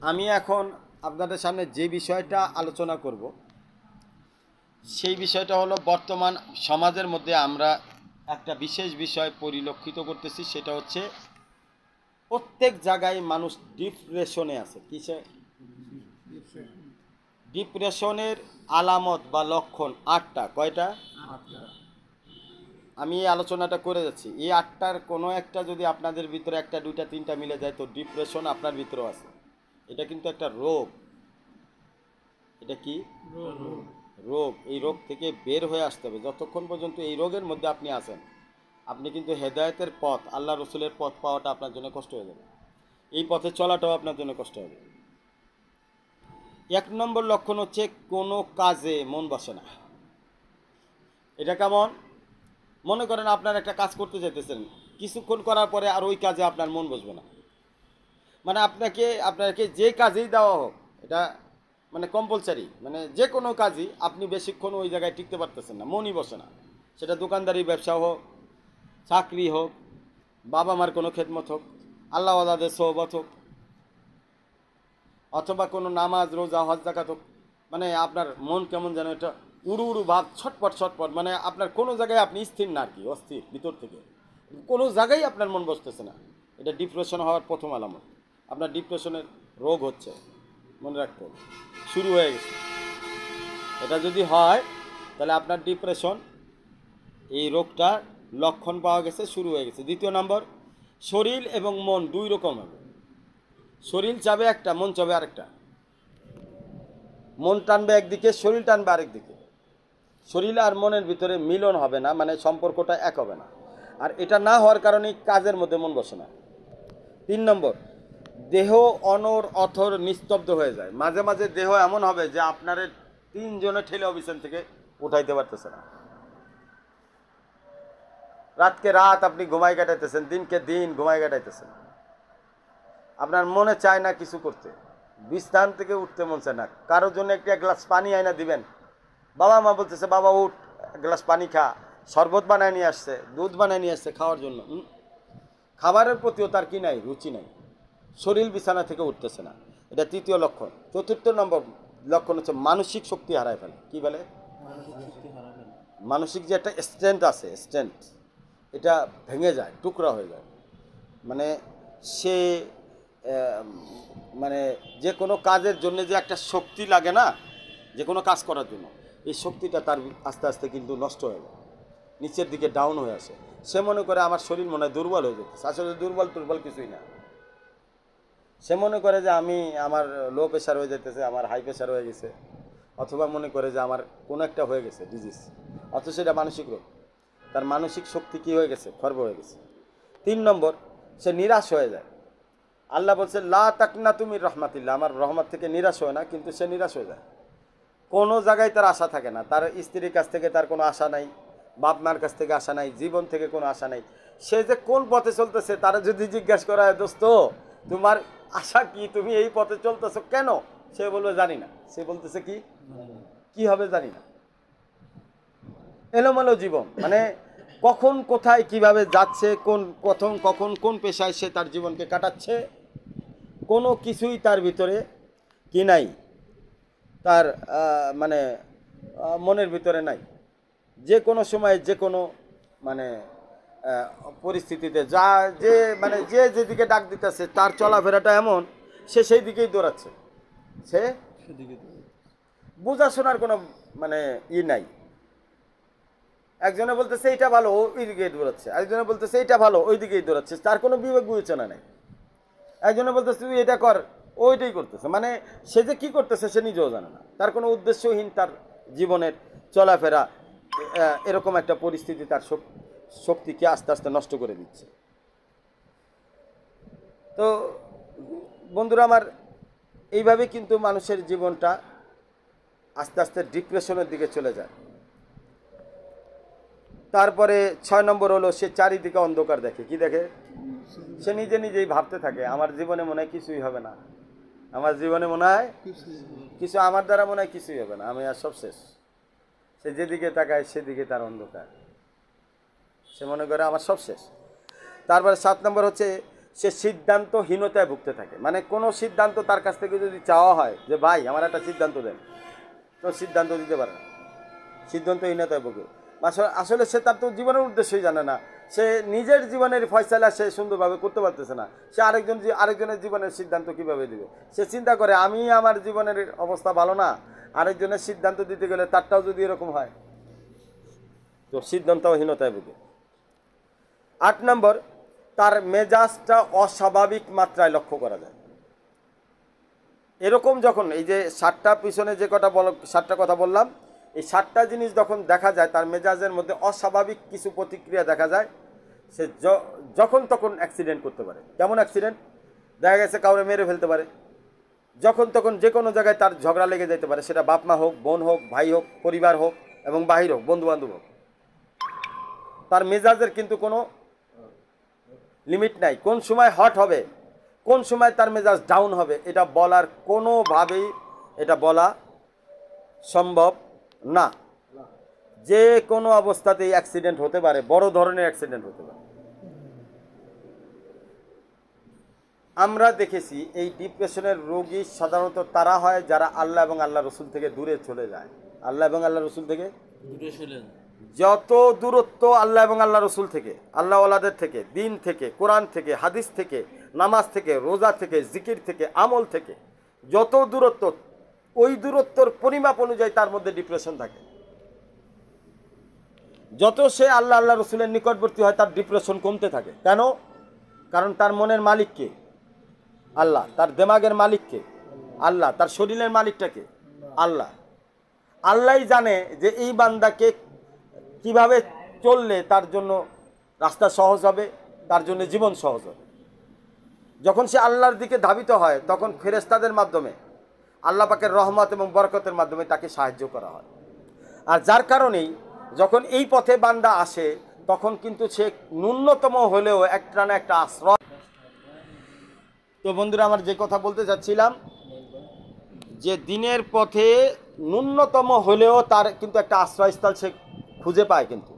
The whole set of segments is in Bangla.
আমি এখন আপনাদের সামনে যে বিষয়টা আলোচনা করব সেই বিষয়টা হলো বর্তমান সমাজের মধ্যে আমরা একটা বিশেষ বিষয় পরিলক্ষিত করতেছি, সেটা হচ্ছে প্রত্যেক জায়গায় মানুষ ডিপ্রেশনে আছে। কিসে? ডিপ্রেশনের আলামত বা লক্ষণ 8টা। কয়টা? 8টা। আমি এই আলোচনাটা করে যাচ্ছি, এই 8টার কোনো একটা যদি আপনাদের ভিতরে একটা, দুইটা, তিনটা মিলে যায় তো ডিপ্রেশন আপনার ভিতরেও আছে। এটা কিন্তু একটা রোগ। এটা কি রোগ? এই রোগ থেকে বের হয়ে আসতে হবে। যতক্ষণ পর্যন্ত এই রোগের মধ্যে আপনি আছেন, আপনি কিন্তু হেদায়েতের পথ, আল্লাহ রসুলের পথ পাওয়াটা আপনার জন্য কষ্ট হয়ে যাবে। এই পথে চলাটাও আপনার জন্য কষ্ট হবে। 1 নম্বর লক্ষণ হচ্ছে কোনো কাজে মন বসে না। এটা কেমন? মনে করেন আপনার একটা কাজ করতে যেতেছেন, কিছুক্ষণ করার পরে আর ওই কাজে আপনার মন বসবে না। মানে আপনাকে যে কাজেই দেওয়া হোক, এটা মানে কম্পালসারি, মানে যে কোনো কাজই আপনি বেশিক্ষণ ওই জায়গায় টিকতে পারতেছেন না, মনই বসে না। সেটা দোকানদারি ব্যবসা হোক, চাকরি হোক, বাবা মার কোনো খেদমত হোক, আল্লাহ আল্লাহদের সোহবত হোক, অথবা কোনো নামাজ রোজা হজ জাকাত হোক, মানে আপনার মন কেমন যেন এটা উড়ু উড়ু ভাব, ছটপট ছটপট, মানে আপনার কোনো জায়গায় আপনি স্থির না আর কি, অস্থির ভিতর থেকে কোনো জায়গায় আপনার মন বসতেছে না। এটা ডিপ্রেশন হওয়ার প্রথম আলামত। আপনার ডিপ্রেশনের রোগ হচ্ছে, মনে রাখতে হবে, শুরু হয়ে গেছে। এটা যদি হয় তাহলে আপনার ডিপ্রেশন, এই রোগটার লক্ষণ পাওয়া গেছে, শুরু হয়ে গেছে। 2 নম্বর, শরীর এবং মন দুই রকম হবে। শরীর চাবে একটা, মন চাবে আরেকটা। মন টানবে একদিকে, শরীর টানবে আরেক দিকে। শরীর আর মনের ভিতরে মিলন হবে না, মানে সম্পর্কটা এক হবে না। আর এটা না হওয়ার কারণেই কাজের মধ্যে মন বসে না। 3 নম্বর, দেহ অনর অথর নিস্তব্ধ হয়ে যায়। মাঝে মাঝে দেহ এমন হবে যে আপনার 3 জনে ঠেলে অফিসেন থেকে উঠাইতে পারতেছে না। রাতকে রাত আপনি ঘুমাই কাটাইতেছেন, দিনকে দিন ঘুমাই কাটাইতেছেন, আপনার মনে চায় না কিছু করতে, বিছানা থেকে উঠতে মন চায় না। কারোর জন্য একটা গ্লাস পানি আইনা দিবেন, বাবা মা বলতেছে বাবা উঠ, এক গ্লাস পানি খা, শরবত বানায় নিয়ে আসছে, দুধ বানায় নিয়ে আসছে খাওয়ার জন্য, খাবারের প্রতিও তার কি নাই, রুচি নাই। শরীর বিছানা থেকে উঠতেছে না। এটা 3য় লক্ষণ। 4র্থ নম্বর লক্ষণ হচ্ছে মানসিক শক্তি হারায় ফেলে। কি বলে? মানসিক যে একটা স্ট্রেংথ আছে, স্ট্রেংথ, এটা ভেঙে যায়, টুকরা হয়ে যায়। মানে সে মানে যে কোনো কাজের জন্য যে একটা শক্তি লাগে না, যে কোনো কাজ করার জন্য, এই শক্তিটা তার আস্তে আস্তে কিন্তু নষ্ট হয়ে যায়, নিচের দিকে ডাউন হয়ে আসে। সে মনে করে আমার শরীর মনে হয় দুর্বল হয়ে যেতেছে। আসলে দুর্বল কিছুই না। সে মনে করে যে আমার লো প্রেশার হয়ে যেতেছে, আমার হাই প্রেশার হয়ে গেছে, অথবা মনে করে যে আমার কোনো একটা হয়ে গেছে ডিজিজ, অথচ এটা মানসিক রোগ। তার মানসিক শক্তি কী হয়ে গেছে? খর্ব হয়ে গেছে। 3 নম্বর, সে নিরাশ হয়ে যায়। আল্লাহ বলছে লা তাকনা তুমি রহমাতিল্লাহ, আমার রহমত থেকে নিরাশ হয় না, কিন্তু সে নিরাশ হয়ে যায়। কোনো জায়গায় তার আশা থাকে না। তার স্ত্রীর কাছ থেকে তার কোনো আশা নাই, বাপ মার কাছ থেকে আশা নাই, জীবন থেকে কোনো আশা নাই। সে যে কোন পথে চলতেছে, তারা যদি জিজ্ঞাসা করা হয় দোস্ত তোমার আশা কি, তুমি এই পথে চলতেছো কেন, সে বলবে জানি না। সে বলতেছে কি হবে জানি না। এলোমেলো জীবন, মানে কখন কোথায় কিভাবে যাচ্ছে, কখন কোন পেশায় সে তার জীবনকে কাটাচ্ছে, কোনো কিছুই তার ভিতরে কি নাই, তার মানে মনের ভিতরে নাই। যে কোনো সময় যে কোনো মানে পরিস্থিতিতে যে যেদিকে ডাক দিতেছে, তার চলাফেরাটা এমন, সে সেই দিকেই দৌড়াচ্ছে। সে বোঝাশোনার কোনো মানে নাই। একজনে বলতেছে এইটা ভালো, ওই দিকেই দৌড়াচ্ছে, একজনে বলতেছে এইটা ভালো, ওই দিকেই দৌড়াচ্ছে, তার কোনো বিবেক বিবেচনা নেই। একজনে বলতেছে তুই এটা কর, ওইটাই করতেছে, মানে সে যে কি করতেছে সে নিজেও জানে না। তার কোনো উদ্দেশ্যহীন তার জীবনের চলাফেরা, এরকম একটা পরিস্থিতি তার শক্তিকে আস্তে আস্তে নষ্ট করে দিচ্ছে। তো বন্ধুরা আমার, এইভাবে কিন্তু মানুষের জীবনটা আস্তে আস্তে ডিপ্রেশনের দিকে চলে যায়। তারপরে 6 নম্বর হলো সে চারিদিকে অন্ধকার দেখে। কি দেখে? সে নিজে নিজেই ভাবতে থাকে আমার জীবনে মনে হয় কিছুই হবে না, আমার জীবনে মনে হয় কিছু, আমার দ্বারা মনে হয় কিছুই হবে না, আমি আর সব শেষ। সে যেদিকে তাকায় সেদিকে তার অন্ধকার, সে মনে করে আমার সব শেষ। তারপরে 7 নম্বর হচ্ছে সে সিদ্ধান্তহীনতায় ভুগতে থাকে। মানে কোনো সিদ্ধান্ত তার কাছ থেকে যদি চাওয়া হয় যে ভাই আমার একটা সিদ্ধান্ত দেন, তো সিদ্ধান্ত দিতে পারে না, সিদ্ধান্তহীনতায় ভোগে। আসলে সে তার তো জীবনের উদ্দেশ্যই জানে না, সে নিজের জীবনের ফয়সালা সে সুন্দরভাবে করতে পারতেছে না, সে আরেকজনের জীবনের সিদ্ধান্ত কিভাবে দিবে। সে চিন্তা করে আমি আমার জীবনের অবস্থা ভালো না, আরেকজনের সিদ্ধান্ত দিতে গেলে তারটাও যদি এরকম হয়, তো সিদ্ধান্তহীনতায় ভোগে। 8 নম্বর, তার মেজাজটা অস্বাভাবিক মাত্রায় লক্ষ্য করা যায়। এরকম যখন এই যে 7টা পিছনে যে 7টা কথা বললাম, এই 7টা জিনিস যখন দেখা যায় তার মেজাজের মধ্যে অস্বাভাবিক কিছু প্রতিক্রিয়া দেখা যায়, সে যখন তখন অ্যাক্সিডেন্ট করতে পারে। কেমন অ্যাক্সিডেন্ট? দেখা গেছে কাউরে মেরে ফেলতে পারে, যখন তখন যে কোনো জায়গায় তার ঝগড়া লেগে যেতে পারে, সেটা বাপ মা হোক, বোন হোক, ভাই হোক, পরিবার হোক এবং বাহির হোক, বন্ধু বান্ধব হোক। তার মেজাজের কিন্তু কোনো লিমিট নাই, কোন সময় হট হবে, কোন সময় তার মেজাজ ডাউন হবে, এটা বলার কোনোভাবেই এটা বলা সম্ভব না। যে কোনো অবস্থাতেই অ্যাক্সিডেন্ট হতে পারে, বড় ধরনের অ্যাক্সিডেন্ট হতে পারে। আমরা দেখেছি এই ডিপ্রেশনের রোগী সাধারণত তারা হয় যারা আল্লাহ এবং আল্লাহ রসুল থেকে দূরে চলে যায়। আল্লাহ এবং আল্লাহ রসুল থেকে দূরে চলে যায়। যত দূরত্ব আল্লাহ এবং আল্লাহ রসুল থেকে, আল্লাহ ওয়ালাদের থেকে, দিন থেকে, কোরআন থেকে, হাদিস থেকে, নামাজ থেকে, রোজা থেকে, জিকির থেকে, আমল থেকে যত দূরত্ব, ওই দূরত্বর পরিমাপ অনুযায়ী তার মধ্যে ডিপ্রেশন থাকে। যত সে আল্লাহ আল্লাহ রসুলের নিকটবর্তী হয় তার ডিপ্রেশন কমতে থাকে। কেন? কারণ তার মনের মালিককে আল্লাহ, তার দেমাগের মালিককে আল্লাহ, তার শরীরের মালিকটাকে আল্লাহ। আল্লাহই জানে যে এই বান্দাকে কিভাবে চললে তার জন্য রাস্তা সহজ হবে, তার জন্য জীবন সহজ হবে। যখন সে আল্লাহর দিকে ধাবিত হয় তখন ফেরেশতাদের মাধ্যমে, আল্লাহ পাকের রহমত এবং বরকতের মাধ্যমে তাকে সাহায্য করা হয়। আর যার কারণেই যখন এই পথে বান্দা আসে তখন কিন্তু সে ন্যূনতম হলেও একটা না একটা আশ্রয়। তো বন্ধুরা, আমার যে কথা বলতে চাচ্ছিলাম যে দিনের পথে ন্যূনতম হলেও তার কিন্তু একটা আশ্রয়স্থল সে খুঁজে পায়। কিন্তু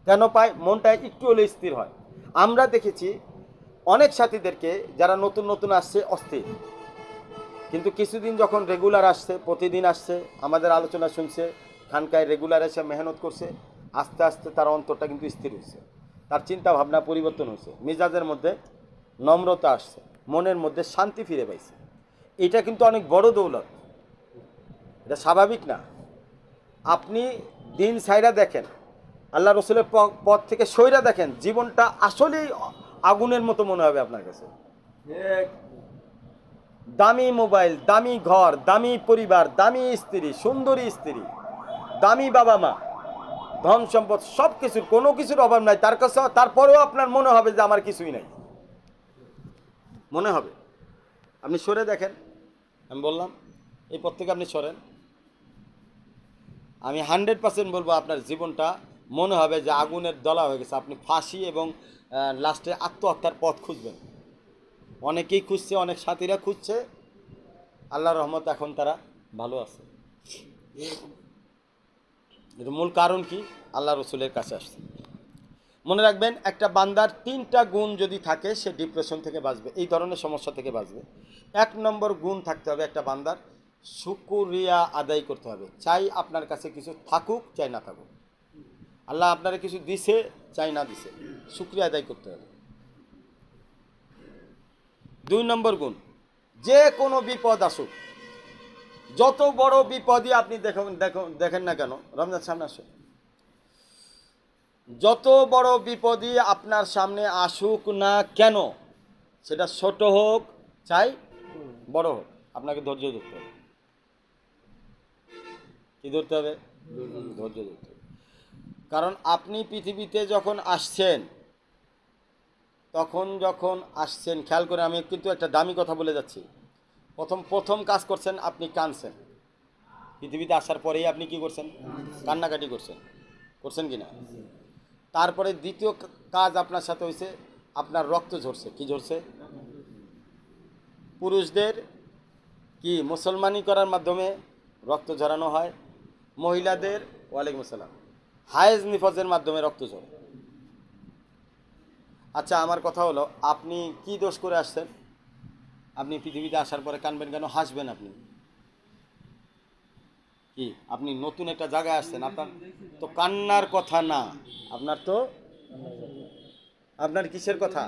কেন পায়? মনটা একটু হলে স্থির হয়। আমরা দেখেছি অনেক সাথীদেরকে যারা নতুন নতুন আসছে অস্থির, কিন্তু কিছুদিন যখন রেগুলার আসছে, প্রতিদিন আসছে, আমাদের আলোচনা শুনছে, খানকায় রেগুলার এসে মেহনত করছে, আস্তে আস্তে তার অন্তরটা কিন্তু স্থির হচ্ছে, তার চিন্তা ভাবনা পরিবর্তন হয়েছে, মেজাজের মধ্যে নম্রতা আসছে, মনের মধ্যে শান্তি ফিরে পাইছে। এটা কিন্তু অনেক বড় দৌলত, এটা স্বাভাবিক না। আপনি দিন সাইরা দেখেন, আল্লাহ রসুলের পথ থেকে সইরা দেখেন, জীবনটা আসলেই আগুনের মতো মনে হবে আপনার কাছে। দামি মোবাইল, দামি ঘর, দামি পরিবার, দামি স্ত্রী, সুন্দরী স্ত্রী, দামি বাবা মা, ধন সম্পদ, সব কিছুর কোনো কিছুর অভাব নাই তার কাছে। তারপরেও আপনার মনে হবে যে আমার কিছুই নাই, মনে হবে। আপনি সরে দেখেন, আমি বললাম এই পথ থেকে আপনি সরেন, আমি 100% বলবো আপনার জীবনটা মনে হবে যে আগুনের দলা হয়ে গেছে। আপনি ফাঁসি এবং লাস্টে আত্মহত্যার পথ খুঁজবেন। অনেকেই খুঁজছে, অনেক সাথীরা খুঁজছে, আল্লাহর রহমত এখন তারা ভালো আছে। এর মূল কারণ কি? আল্লাহ রসুলের কাছে আসছে। মনে রাখবেন, একটা বান্দার 3টা গুণ যদি থাকে সে ডিপ্রেশন থেকে বাঁচবে, এই ধরনের সমস্যা থেকে বাঁচবে। 1 নম্বর গুণ থাকতে হবে একটা বান্দার, শুকরিয়া আদায় করতে হবে। চাই আপনার কাছে কিছু থাকুক, চাই না থাকুক, আল্লাহ আপনারা কিছু দিছে, চাই না দিছে, শুকরিয়া আদায় করতে হবে। 2 নম্বর গুণ, যে কোনো বিপদ আসুক, যত বড় বিপদই আপনি দেখেন না কেন, রমজান সামনে আসে, যত বড় বিপদই আপনার সামনে আসুক না কেন, সেটা ছোট হোক চাই বড় হোক, আপনাকে ধৈর্য ধরতে হবে। কি ধরতে হবে? ধৈর্য ধরতে হবে। কারণ আপনি পৃথিবীতে যখন আসছেন, খেয়াল করে, আমি কিন্তু একটা দামি কথা বলে যাচ্ছি, প্রথম কাজ করছেন আপনি কাঁদছেন। পৃথিবীতে আসার পরেই আপনি কি করছেন? কান্নাকাটি করছেন কি না? তারপরে দ্বিতীয় কাজ আপনার সাথে হয়েছে, আপনার রক্ত ঝরছে। কি ঝরছে? পুরুষদের কি মুসলমানি করার মাধ্যমে রক্ত ঝরানো হয়, মহিলাদের ওয়ালাইকুম আসসালাম হায়েজ নিফাজের মাধ্যমে রক্ত ঝরে। আচ্ছা আমার কথা হলো, আপনি কি দোষ করে আসছেন? আপনি পৃথিবীতে আসার পরে কানবেন কেন, হাসবেন আপনি? কি আপনি নতুন একটা জায়গায় আসছেন, আপনার তো কান্নার কথা না, আপনার তো আপনার কিসের কথা,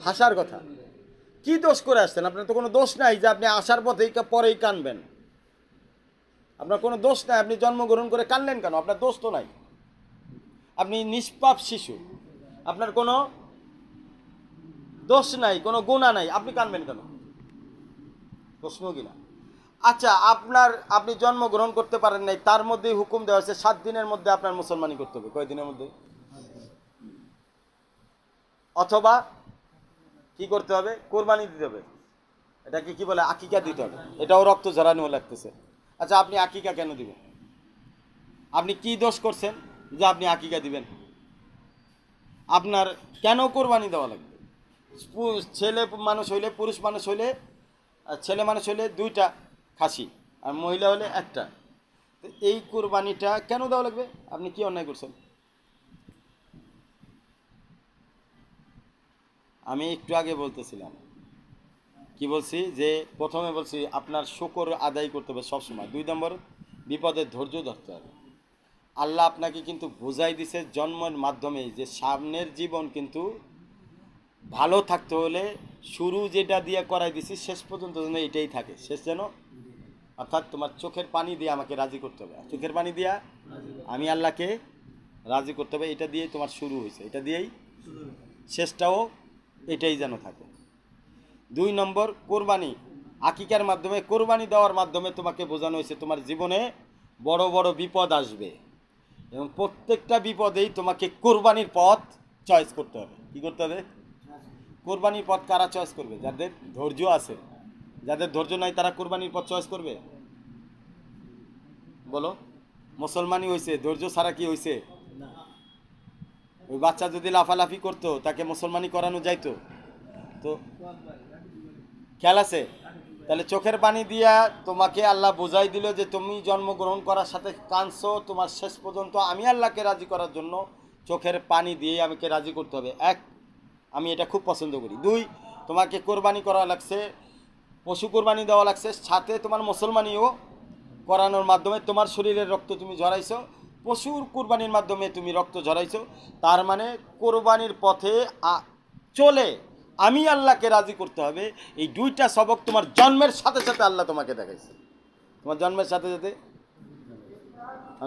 হাসার কথা। কি দোষ করে আসছেন? আপনার তো কোনো দোষ নাই যে আপনি আসার পথেই পরেই কানবেন। আপনার কোনো দোষ নাই, আপনি জন্মগ্রহণ করে কানলেন কেন? আপনার দোষ তো নাই, আপনি নিষ্পাপ শিশু, আপনার কোনো দোষ নাই, কোনো গুনাহ নাই, আপনি কানবেন কেন? প্রশ্ন কিনা? আচ্ছা আপনি জন্মগ্রহণ করতে পারেন নাই, তার মধ্যেই হুকুম দেওয়া হয়েছে 7 দিনের মধ্যে আপনার মুসলমানি করতে হবে। কয় দিনের মধ্যে? অথবা কি করতে হবে? কোরবানি দিতে হবে। এটাকে কি বলে? আকিকা দিতে হবে। এটাও রক্ত ঝরানো লাগতেছে। আচ্ছা আপনি আকিকা কেন দিবেন? আপনি কি দোষ করছেন যে আপনি আকিকা দিবেন? আপনার কেন কোরবানি দেওয়া লাগবে? ছেলে মানুষ হইলে, পুরুষ মানুষ হইলে, ছেলে মানুষ হইলে 2টা খাসি, আর মহিলা হলে 1টা। তো এই কোরবানিটা কেন দেওয়া লাগবে? আপনি কি অন্যায় করছেন? আমি একটু আগে বলতেছিলাম, কি বলছি, যে প্রথমে বলছি আপনার শুকর আদায় করতে হবে সবসময়। 2 নম্বর, বিপদের ধৈর্য ধরতে হবে। আল্লাহ আপনাকে কিন্তু বোঝাই দিছে জন্মের মাধ্যমে যে সামনের জীবন কিন্তু ভালো থাকতে হলে শুরু যেটা দিয়ে করাই দিছি শেষ পর্যন্ত যেন এটাই থাকে, শেষ যেন, অর্থাৎ তোমার চোখের পানি দিয়ে আমাকে রাজি করতে হবে। চোখের পানি দিয়া আমি আল্লাহকে রাজি করতে হবে, এটা দিয়েই তোমার শুরু হয়েছে, এটা দিয়েই শেষটাও এটাই যেন থাকে। 2 নম্বর, কোরবানি। আকিকার মাধ্যমে, কোরবানি দেওয়ার মাধ্যমে তোমাকে বোঝানো হয়েছে তোমার জীবনে বড় বড় বিপদ আসবে, এবং প্রত্যেকটা বিপদেই তোমাকে কোরবানির পথ চয়েস করতে হবে। কী করতে হবে? কোরবানির পথ কারা চয়েস করবে? যাদের ধৈর্য আছে। যাদের ধৈর্য নাই তারা কোরবানির পথ চয়েস করবে? বলো, মুসলমানই হয়েছে ধৈর্য ছাড়া কি হয়েছে? ওই বাচ্চা যদি লাফালাফি করতো তাকে মুসলমানি করানো যাইতো? তো খেয়াল আছে? তাহলে চোখের পানি দিয়া তোমাকে আল্লাহ বোঝাই দিল যে তুমি জন্মগ্রহণ করার সাথে কাঁদছো, তোমার শেষ পর্যন্ত আমি আল্লাহকে রাজি করার জন্য চোখের পানি দিয়ে আমাকে রাজি করতে হবে। 1, আমি এটা খুব পছন্দ করি। 2, তোমাকে কোরবানি করা লাগছে, পশু কোরবানি দেওয়া লাগছে, সাথে তোমার মুসলমানিও করানোর মাধ্যমে তোমার শরীরের রক্ত তুমি ঝরাইছো, পশুর কোরবানির মাধ্যমে তুমি রক্ত ঝরাইছো। তার মানে কোরবানির পথে চলে আমি আল্লাহকে রাজি করতে হবে। এই 2টা সবক তোমার জন্মের সাথে সাথে আল্লাহ তোমাকে দেখাইছে, তোমার জন্মের সাথে সাথে।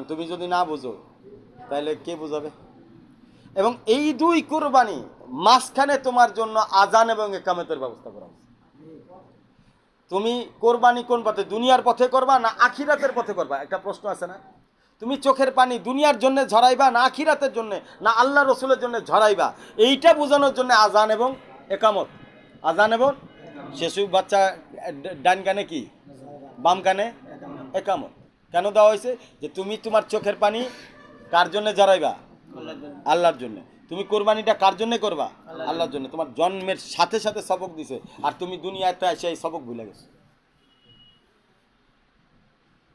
তুমি যদি না বুঝো তাহলে কে বুঝাবে? এবং এই 2 কোরবানি মাঝখানে তোমার জন্য আজান এবং ইকামতের ব্যবস্থা করা হয়েছে। তুমি কোরবানি কোন পথে, দুনিয়ার পথে করবা না আখিরাতের পথে করবা? একটা প্রশ্ন আছে না? তুমি চোখের পানি দুনিয়ার জন্য ঝরাইবা না আখিরাতের জন্য, না আল্লাহ রসুলের জন্য ঝরাইবা? এইটা বোঝানোর জন্য আজান এবং একামত। আজান এবং শিশু বাচ্চা ডান কানে কি, বাম কানে একামত। কেন দেওয়া হয়েছে? যে তুমি তোমার চোখের পানি কার জন্য ঝরাইবা? আল্লাহর জন্য। তুমি কোরবানিটা কার জন্য করবা? আল্লাহর জন্য। তোমার জন্মের সাথে সাথে সবক দিছে, আর তুমি দুনিয়াতে এসে এই সবক ভুলে গেছো।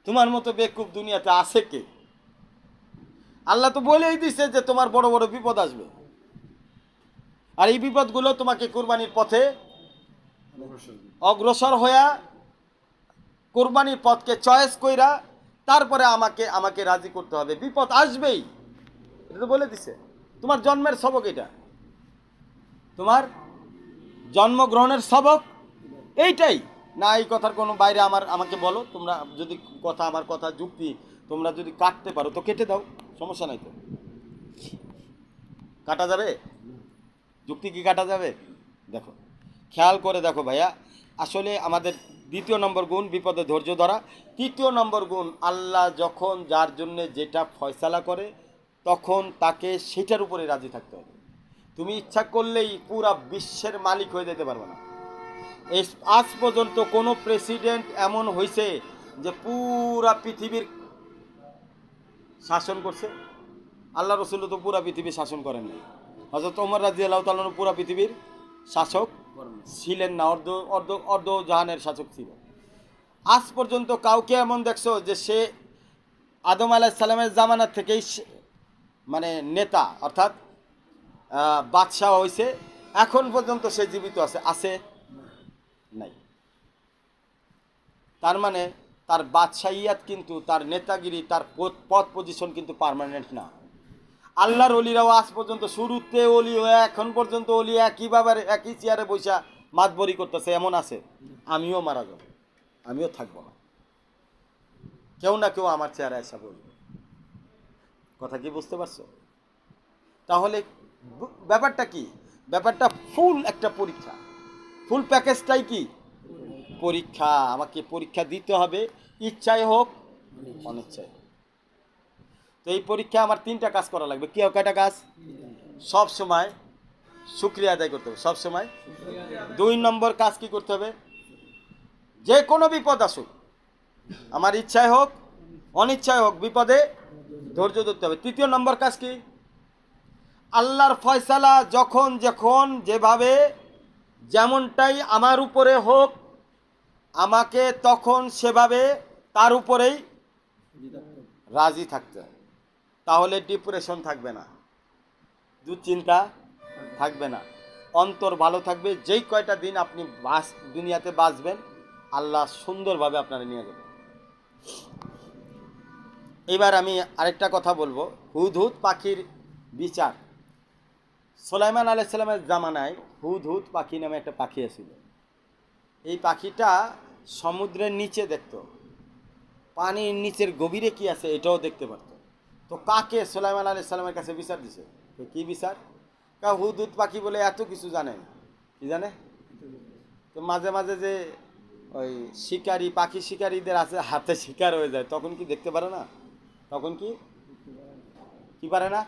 তোমার মতো বেকুব দুনিয়াতে আছে কে? আল্লাহ তো বলেই দিছে যে তোমার বড় বড় বিপদ আসবে, আর এই বিপদগুলো তোমাকে কোরবানির পথে অগ্রসর হইয়া কোরবানির পথকে চয়েস কইরা তারপরে আমাকে রাজি করতে হবে। বিপদ আসবেই, এটা তো বলে দিছে। তোমার জন্মের সবক এটা, তোমার জন্মগ্রহণের সবক এইটাই না? এই কথার কোনো বাইরে আমাকে বলো। তোমরা যদি আমার কথা যুক্তি তোমরা যদি কাটতে পারো তো কেটে দাও, সমস্যা নাই তো। কাটা যাবে? যুক্তি কি কাটা যাবে? দেখো, খেয়াল করে দেখো ভাইয়া, আসলে আমাদের 2 নম্বর গুণ বিপদে ধৈর্য ধরা। 3 নম্বর গুণ, আল্লাহ যখন যার জন্য যেটা ফয়সালা করে তখন তাকে সেটার উপরে রাজি থাকতে হবে। তুমি ইচ্ছা করলেই পুরা বিশ্বের মালিক হয়ে যেতে পারবে না। এই আজ পর্যন্ত কোনো প্রেসিডেন্ট এমন হয়েছে যে পুরা পৃথিবীর শাসন করছে? আল্লাহ রসুল তো পুরা পৃথিবী শাসন করেন না। হযরত ওমর রাদিয়াল্লাহু তাআলা পুরা পৃথিবীর শাসক ছিলেন না, অর্ধ জাহানের শাসক ছিল। আজ পর্যন্ত কাউকে এমন দেখছো যে সে আদম আলাইহিস সালামের জামানা থেকেই মানে নেতা, অর্থাৎ বাদশাহ হয়েছে, এখন পর্যন্ত সে জীবিত আছে, আছে নাই। তার মানে তার বাদশাহিয়াত কিন্তু, তার নেতাগিরি, তার পদ পজিশন কিন্তু পার্মানেন্ট না। আল্লাহর অলিরাও আজ পর্যন্ত, শুরুতে অলি হয়ে এখন পর্যন্ত অলি একইভাবে একই চেয়ারে বৈশা মাতবরি করতেছে, এমন আছে। আমিও মারা যাব, আমিও থাকবো না, কেউ না কেউ আমার চেয়ারে এসে বলবে। কথা কি বুঝতে পারছো? তাহলে ব্যাপারটা কি? ব্যাপারটা ফুল একটা পরীক্ষা, ফুল প্যাকেজটাই কি পরীক্ষা। আমাকে পরীক্ষা দিতে হবে, ইচ্ছায় হোক অনিচ্ছায় হোক। তো এই পরীক্ষা আমার 3টা কাজ করা লাগবে। কি কয়টা কাজ? সব সময় শুকরিয়া আদায় করতে হবে, সব সময়। 2 নম্বর কাজ কি করতে হবে? যে কোনো বিপদ আসুক, আমার ইচ্ছায় হোক অনিচ্ছায় হোক, বিপদে ধৈর্য ধরতে হবে। 3 নম্বর কাজ কি? আল্লাহর ফয়সালা যখন যখন যেভাবে যেমনটাই আমার উপরে হোক, আমাকে তখন সেভাবে তার উপরেই রাজি থাকতে হবে। তাহলে ডিপ্রেশন থাকবে না, দুশ্চিন্তা থাকবে না, অন্তর ভালো থাকবে। যেই কয়টা দিন আপনি দুনিয়াতে বাঁচবেন, আল্লাহ সুন্দরভাবে আপনারা নিয়ে যাবেন। এবার আমি আরেকটা কথা বলবো, হুদহুদ পাখির বিচার। সুলাইমান আলাইহিস সালামের জামানায় হুদহুদ পাখি নামে একটা পাখি ছিল। এই পাখিটা সমুদ্রের নিচে দেখতো, পানির নিচের গভীরে কি আছে এটাও দেখতে পারত। তো কাকে সুলাইমান আলাইহিস সালামের কাছে বিচার দিছে। তো কি বিচার? হুদহুদ পাখি বলে এত কিছু জানে। কি জানে? তো মাঝে মাঝে যে ওই শিকারি, পাখি শিকারীদের আছে, হাতে শিকার হয়ে যায়, তখন কি দেখতে পারে না? তখন কি কি পারে না?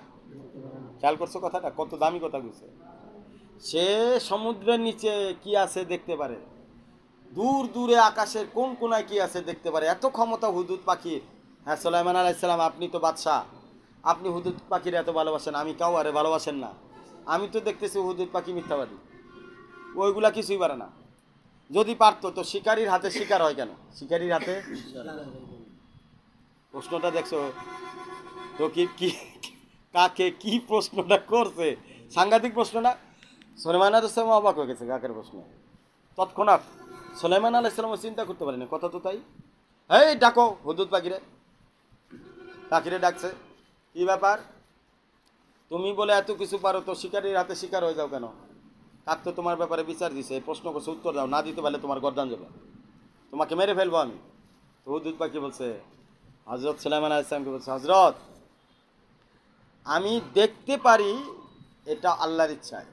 খেয়াল করছো কথাটা? কত দামি কথা বলছে। সে সমুদ্রের নিচে কি আছে দেখতে পারে, দূর দূরে আকাশের কোন কোনায় কি আছে দেখতে পারে, এত ক্ষমতা হুদহুদ পাখির। হ্যাঁ, সুলাইমান আলাইহিস সালাম, আপনি তো বাদশাহ, আপনি হুদহুদ পাখির এত ভালোবাসেন, আমি কাউ আরে ভালোবাসেন না? আমি তো দেখতেছি হুদহুদ পাখি মিথ্যাবাদী, ওইগুলা কিছুই পারে না। যদি পারতো তো শিকারির হাতে শিকার হয় কেন? শিকারির হাতে প্রশ্নটা দেখছো তো? কি কাকে কি প্রশ্নটা করছে, সাংঘাতিক প্রশ্ন না? সুলাইমান আলাইহিস সালাম অবাক হয়ে গেছে কাকের প্রশ্ন। তৎক্ষণাৎ সুলাইমান আলাইহিস সালাম চিন্তা করতে পারেনি, কথা তো তাই। এই ডাকো হুদহুদ পাখিরে। পাখিরে ডাকছে, কি ব্যাপার? তুমি বলে এত কিছু পারো, তো শিকারির হাতে শিকার হয়ে যাও কেন? কাক তো তোমার ব্যাপারে বিচার দিছে, প্রশ্ন করছে, উত্তর দাও। না দিতে পারলে তোমার গর্দান যাবে, তোমাকে মেরে ফেলবো আমি। তো হুদহুদ পাখি বলছে, হযরত সুলাইমান আলাইহিস সালামকে বলছে, হযরত, আমি দেখতে পারি এটা আল্লাহর ইচ্ছায়।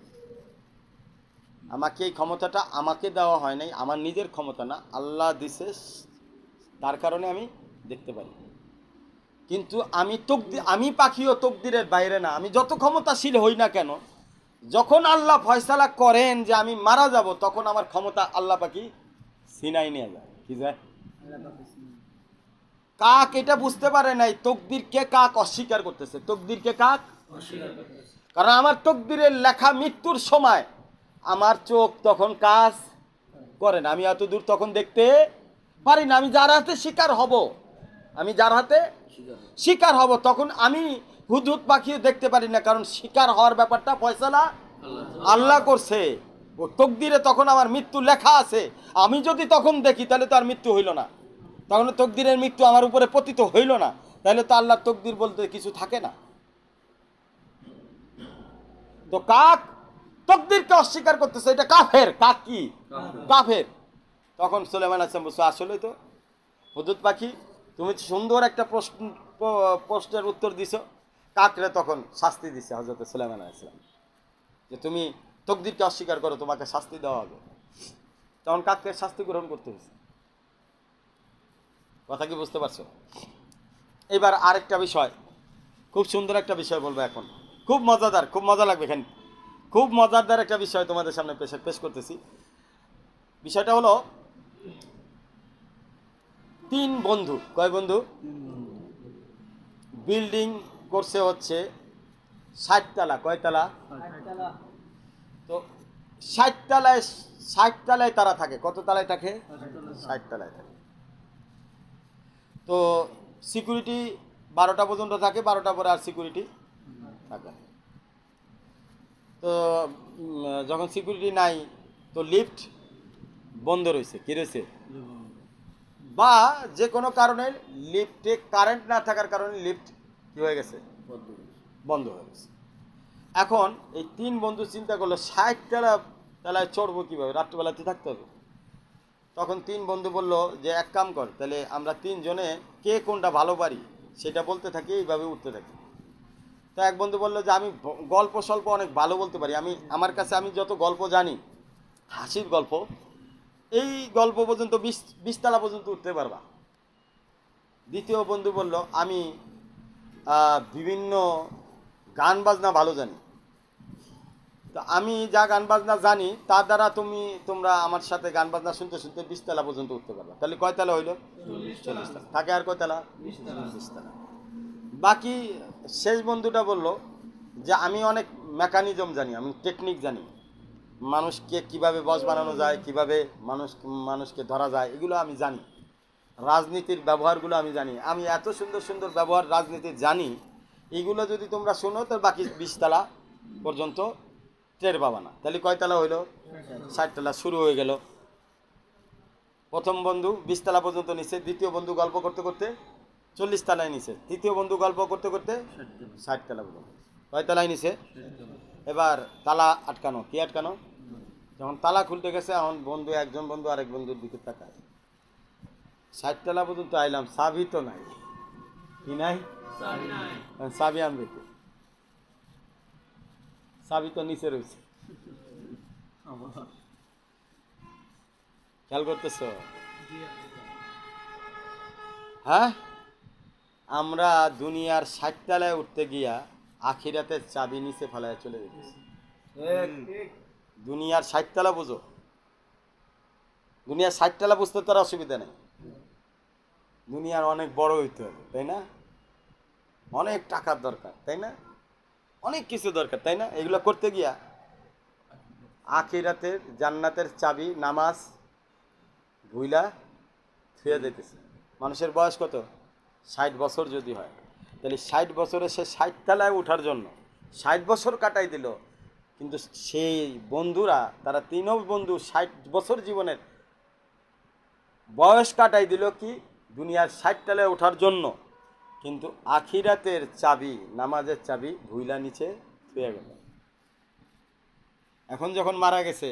আমাকে এই ক্ষমতাটা আমাকে দেওয়া হয় নাই, আমার নিজের ক্ষমতা না, আল্লাহ দিছে, তার কারণে আমি দেখতে পারি। কিন্তু আমি পাখিও তকদিরের বাইরে না। আমি যত ক্ষমতাশীল হই না কেন, যখন আল্লাহ ফয়সালা করেন যে আমি মারা যাব, তখন আমার ক্ষমতা আল্লাহ পাখি সিনাই নিয়ে যায়। কি যায়? কাক এটা বুঝতে পারে নাই, তকদিরকে কাক অস্বীকার করতেছে, তকদিরকে কাক অস্বীকার করতেছে। কারণ আমার তকদিরের লেখা মৃত্যুর সময় আমার চোখ তখন কাজ করে না, আমি এত দূর তখন দেখতে পারি না। আমি যার হাতে শিকার হব, আমি যার হাতে শিকার হব, তখন আমি হুদহুদ পাখিও দেখতে পারি না, কারণ শিকার হওয়ার ব্যাপারটা ফয়সালা আল্লাহ করছে। ও তকদিরে তখন আমার মৃত্যু লেখা আছে। আমি যদি তখন দেখি তাহলে তো আর মৃত্যু হইল না, তখন তকদিরের মৃত্যু আমার উপরে পতিত হইল না, তাহলে তো আল্লাহর তকদির বলতে কিছু থাকে না। তো কাক তকদিরকে অস্বীকার করতেছে, এটা কাফের। কাক কি? কাফের। তখন সুলাইমান আলাইহিস সালাম বলছে, আসলেই তো হুদহুদ পাখি, তুমি সুন্দর একটা প্রশ্নের উত্তর দিছো। কাকরে তখন শাস্তি দিছে হযরত সুলাইমান আলাইহিস সালাম, যে তুমি তকদিরকে অস্বীকার করো, তোমাকে শাস্তি দেওয়া হবে। তখন কাককে শাস্তি গ্রহণ করতে হয়েছে। কথা কি বুঝতে পারছো? এবার আরেকটা বিষয়, খুব সুন্দর একটা বিষয় বলবো এখন, খুব মজাদার, খুব মজা লাগবে এখানে। খুব মজাদার একটা বিষয় তোমাদের সামনে পেশ করতেছি। বিষয়টা হলো 3 বন্ধু। কয় বন্ধু? বিল্ডিং করছে হচ্ছে 60 তলা। কয় তলা? তো 60 তলায়, 60 তলায় তারা থাকে। কত তলায় থাকে? 60 তলায় থাকে। তো সিকিউরিটি 12টা পর্যন্ত থাকে, 12টা পরে আর সিকিউরিটি থাকে না। তো যখন সিকিউরিটি নাই তো লিফট বন্ধ রয়েছে, কী রয়েছে, বা যে কোনো কারণে লিফটে কারেন্ট না থাকার কারণে লিফট কী হয়ে গেছে, বন্ধ হয়ে গেছে। এখন এই 3 বন্ধু চিন্তা করলো 60 তলায় চড়বো কীভাবে, রাত্রিবেলাতে থাকতে হবে। তখন 3 বন্ধু বলল যে এক কাম কর, তাহলে আমরা 3 জনে কে কোনটা ভালো পারি সেটা বলতে থাকি, এইভাবে উঠতে থাকি। তো এক বন্ধু বললো যে আমি গল্প স্বল্প অনেক ভালো বলতে পারি, আমার কাছে আমি যত গল্প জানি হাসির গল্প, এই গল্প পর্যন্ত 20 তলা পর্যন্ত উঠতে পারবা। দ্বিতীয় বন্ধু বলল আমি বিভিন্ন গান বাজনা ভালো জানি, তো আমি যা গান বাজনা জানি তার দ্বারা তোমরা আমার সাথে গান বাজনা শুনতে শুনতে 20 তলা পর্যন্ত উঠতে পারবা। তাহলে কয় তলা হইল, 40 তলা। থাকে আর কয় তলা, 20 তলা। বাকি শেষ বন্ধুটা বলল যে আমি অনেক মেকানিজম জানি, আমি টেকনিক জানি, মানুষকে কিভাবে বস বানানো যায়, কিভাবে মানুষকে ধরা যায়, এগুলো আমি জানি, রাজনীতির ব্যবহারগুলো আমি জানি, আমি এত সুন্দর সুন্দর ব্যবহার রাজনীতির জানি, এইগুলো যদি তোমরা শোনো তো বাকি 20 তলা পর্যন্ত টের পাবা না। তাহলে কয় তলা হইল, 60 তলা। শুরু হয়ে গেল। প্রথম বন্ধু 20 তলা পর্যন্ত নিচে, দ্বিতীয় বন্ধু গল্প করতে করতে 40 তলায় নিচে, তৃতীয় বন্ধু গল্প করতে করতে 60 তলা পর্যন্ত। কয় তলায় নিচে, এবার তালা আটকানো, কি আটকানো, যখন তালা খুলতে গেছে এখন একজন বন্ধু আরেক বন্ধুর দিকে তাকায়, 60 তলা পর্যন্ত আইলাম, চাবি তো নাই, কি নাই, চাবি আনবে কি, চাবি তো নিচে রয়েছে। খেয়াল করতেছ, হ্যাঁ, আমরা দুনিয়ার 60 তলায় উঠতে গিয়া আখিরাতের চাবি নিচে ফেলায় চলে যেতেছি। দুনিয়ার 60 তলা বুঝো, দুনিয়ার 60 তলা বুঝতে তোর অসুবিধা নেই, দুনিয়ার অনেক বড় হইতে হবে, তাই না, অনেক টাকার দরকার, তাই না, অনেক কিছু দরকার, তাই না, এগুলো করতে গিয়া আখিরাতের জান্নাতের চাবি নামাজ ভুইলা ছুঁয়ে দিতেছে। মানুষের বয়স কত, 60 বছর যদি হয়, তাহলে 60 বছরে সে 60 তলায় ওঠার জন্য 60 বছর কাটাই দিল, কিন্তু সেই বন্ধুরা তারা 3 বন্ধু 60 বছর জীবনের বয়স কাটাই দিল কি দুনিয়ার 60 তলায় ওঠার জন্য, কিন্তু আখিরাতের চাবি নামাজের চাবি ভুইলা নিচে ছুঁয়ে গেল। এখন যখন মারা গেছে,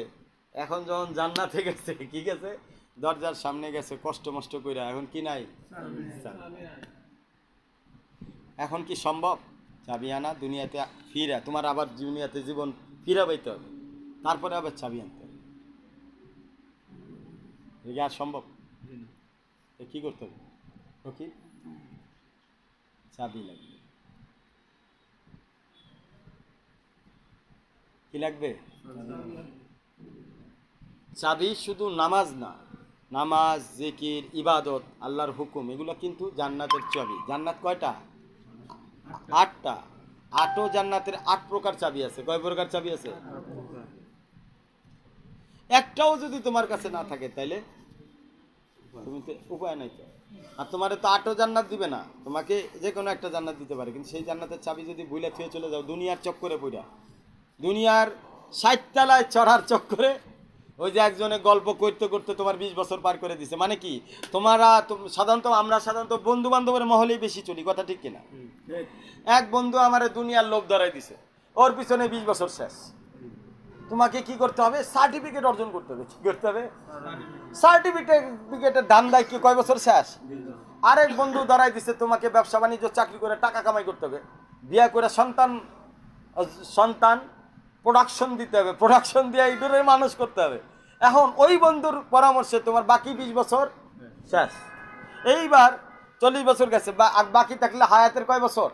এখন যখন জান্নাতে গেছে, কি গেছে, দরজার সামনে গেছে কষ্ট মষ্ট কইরা, এখন কি নাই, এখন কি সম্ভব চাবি আনা, দুনিয়াতে ফিরা, তোমার আবার দুনিয়াতে জীবন ফিরা পাইতে হবে, তারপরে আবার চাবি আনতে হবে, এটা আর সম্ভব, কি করতে হবে, কি চাবি লাগবে, কি লাগবে, চাবি শুধু নামাজ না, নামাজ জিকির ইবাদত আল্লাহর হুকুম এগুলো কিন্তু জান্নাতের চাবি। জান্নাত কয়টা, 8টা, 8ও জান্নাতের 8 প্রকার চাবি আছে। কয় প্রকার চাবি আছে, একটাও যদি তোমার কাছে না থাকে তাইলে তুমি তো উপায় নাই তো। আর তোমার তো 8ও জান্নাত দিবে না, তোমাকে যে কোনো একটা জান্নাত দিতে পারে, কিন্তু সেই জান্নাতের চাবি যদি ভুলে থুয়ে চলে যাও দুনিয়ার চক্করে পড়া, দুনিয়ার 60 তলায় চড়ার চক্করে, ওই যে একজনে গল্প করতে করতে তোমার 20 বছর পার করে দিছে। মানে কি, আমরা সাধারণত বন্ধু বান্ধবের মহলেই বেশি চলি, কথা ঠিক কিনা, এক বন্ধু আমার দুনিয়ার লোভ ধরাই দিছে, ওর পিছনে 20 বছর শেষ। তোমাকে কি করতে হবে, সার্টিফিকেট অর্জন করতে হবে, কি করতে হবে, সার্টিফিকেটের দাম দেয় কি কয় বছর শেষ। আরেক বন্ধু ধরাই দিছে তোমাকে ব্যবসা বাণিজ্য চাকরি করে টাকা কামাই করতে হবে, বিয়ে করে সন্তান প্রোডাকশন দিতে হবে, প্রোডাকশন দিয়ে ইডরে মানুষ করতে হবে। এখন ওই বন্ধুর পরামর্শে তোমার বাকি 20 বছর শেষ। এইবার 40 বছর গেছে, বাকি থাকলে হায়াতের কয় বছর,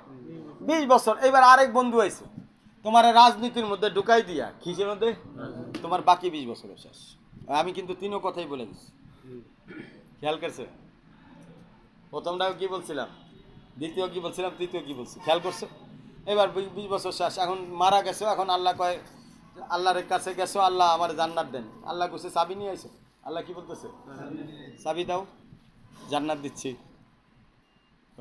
20 বছর। এইবার আরেক বন্ধু আইছে তোমার রাজনীতির মধ্যে ঢুকাই দিয়া, কিসের মধ্যে, তোমার বাকি 20 বছর শেষ। আমি কিন্তু 3ও কথাই বলে দিচ্ছি, খেয়াল করছে, প্রথমটাও কি বলছিলাম, দ্বিতীয় কি বলছিলাম, তৃতীয় কি বলছি, খেয়াল করছো। এবার 20 বছর শেষ, এখন মারা গেছো, এখন আল্লাহ কয়, আল্লাহর কাছে গেছো, আল্লাহ আমার জান্নাত দেন, আল্লাহ কইছে চাবি নিয়ে আইছো, আল্লাহ কি বলতেছে, চাবি দাও, জান্নাত দিচ্ছি।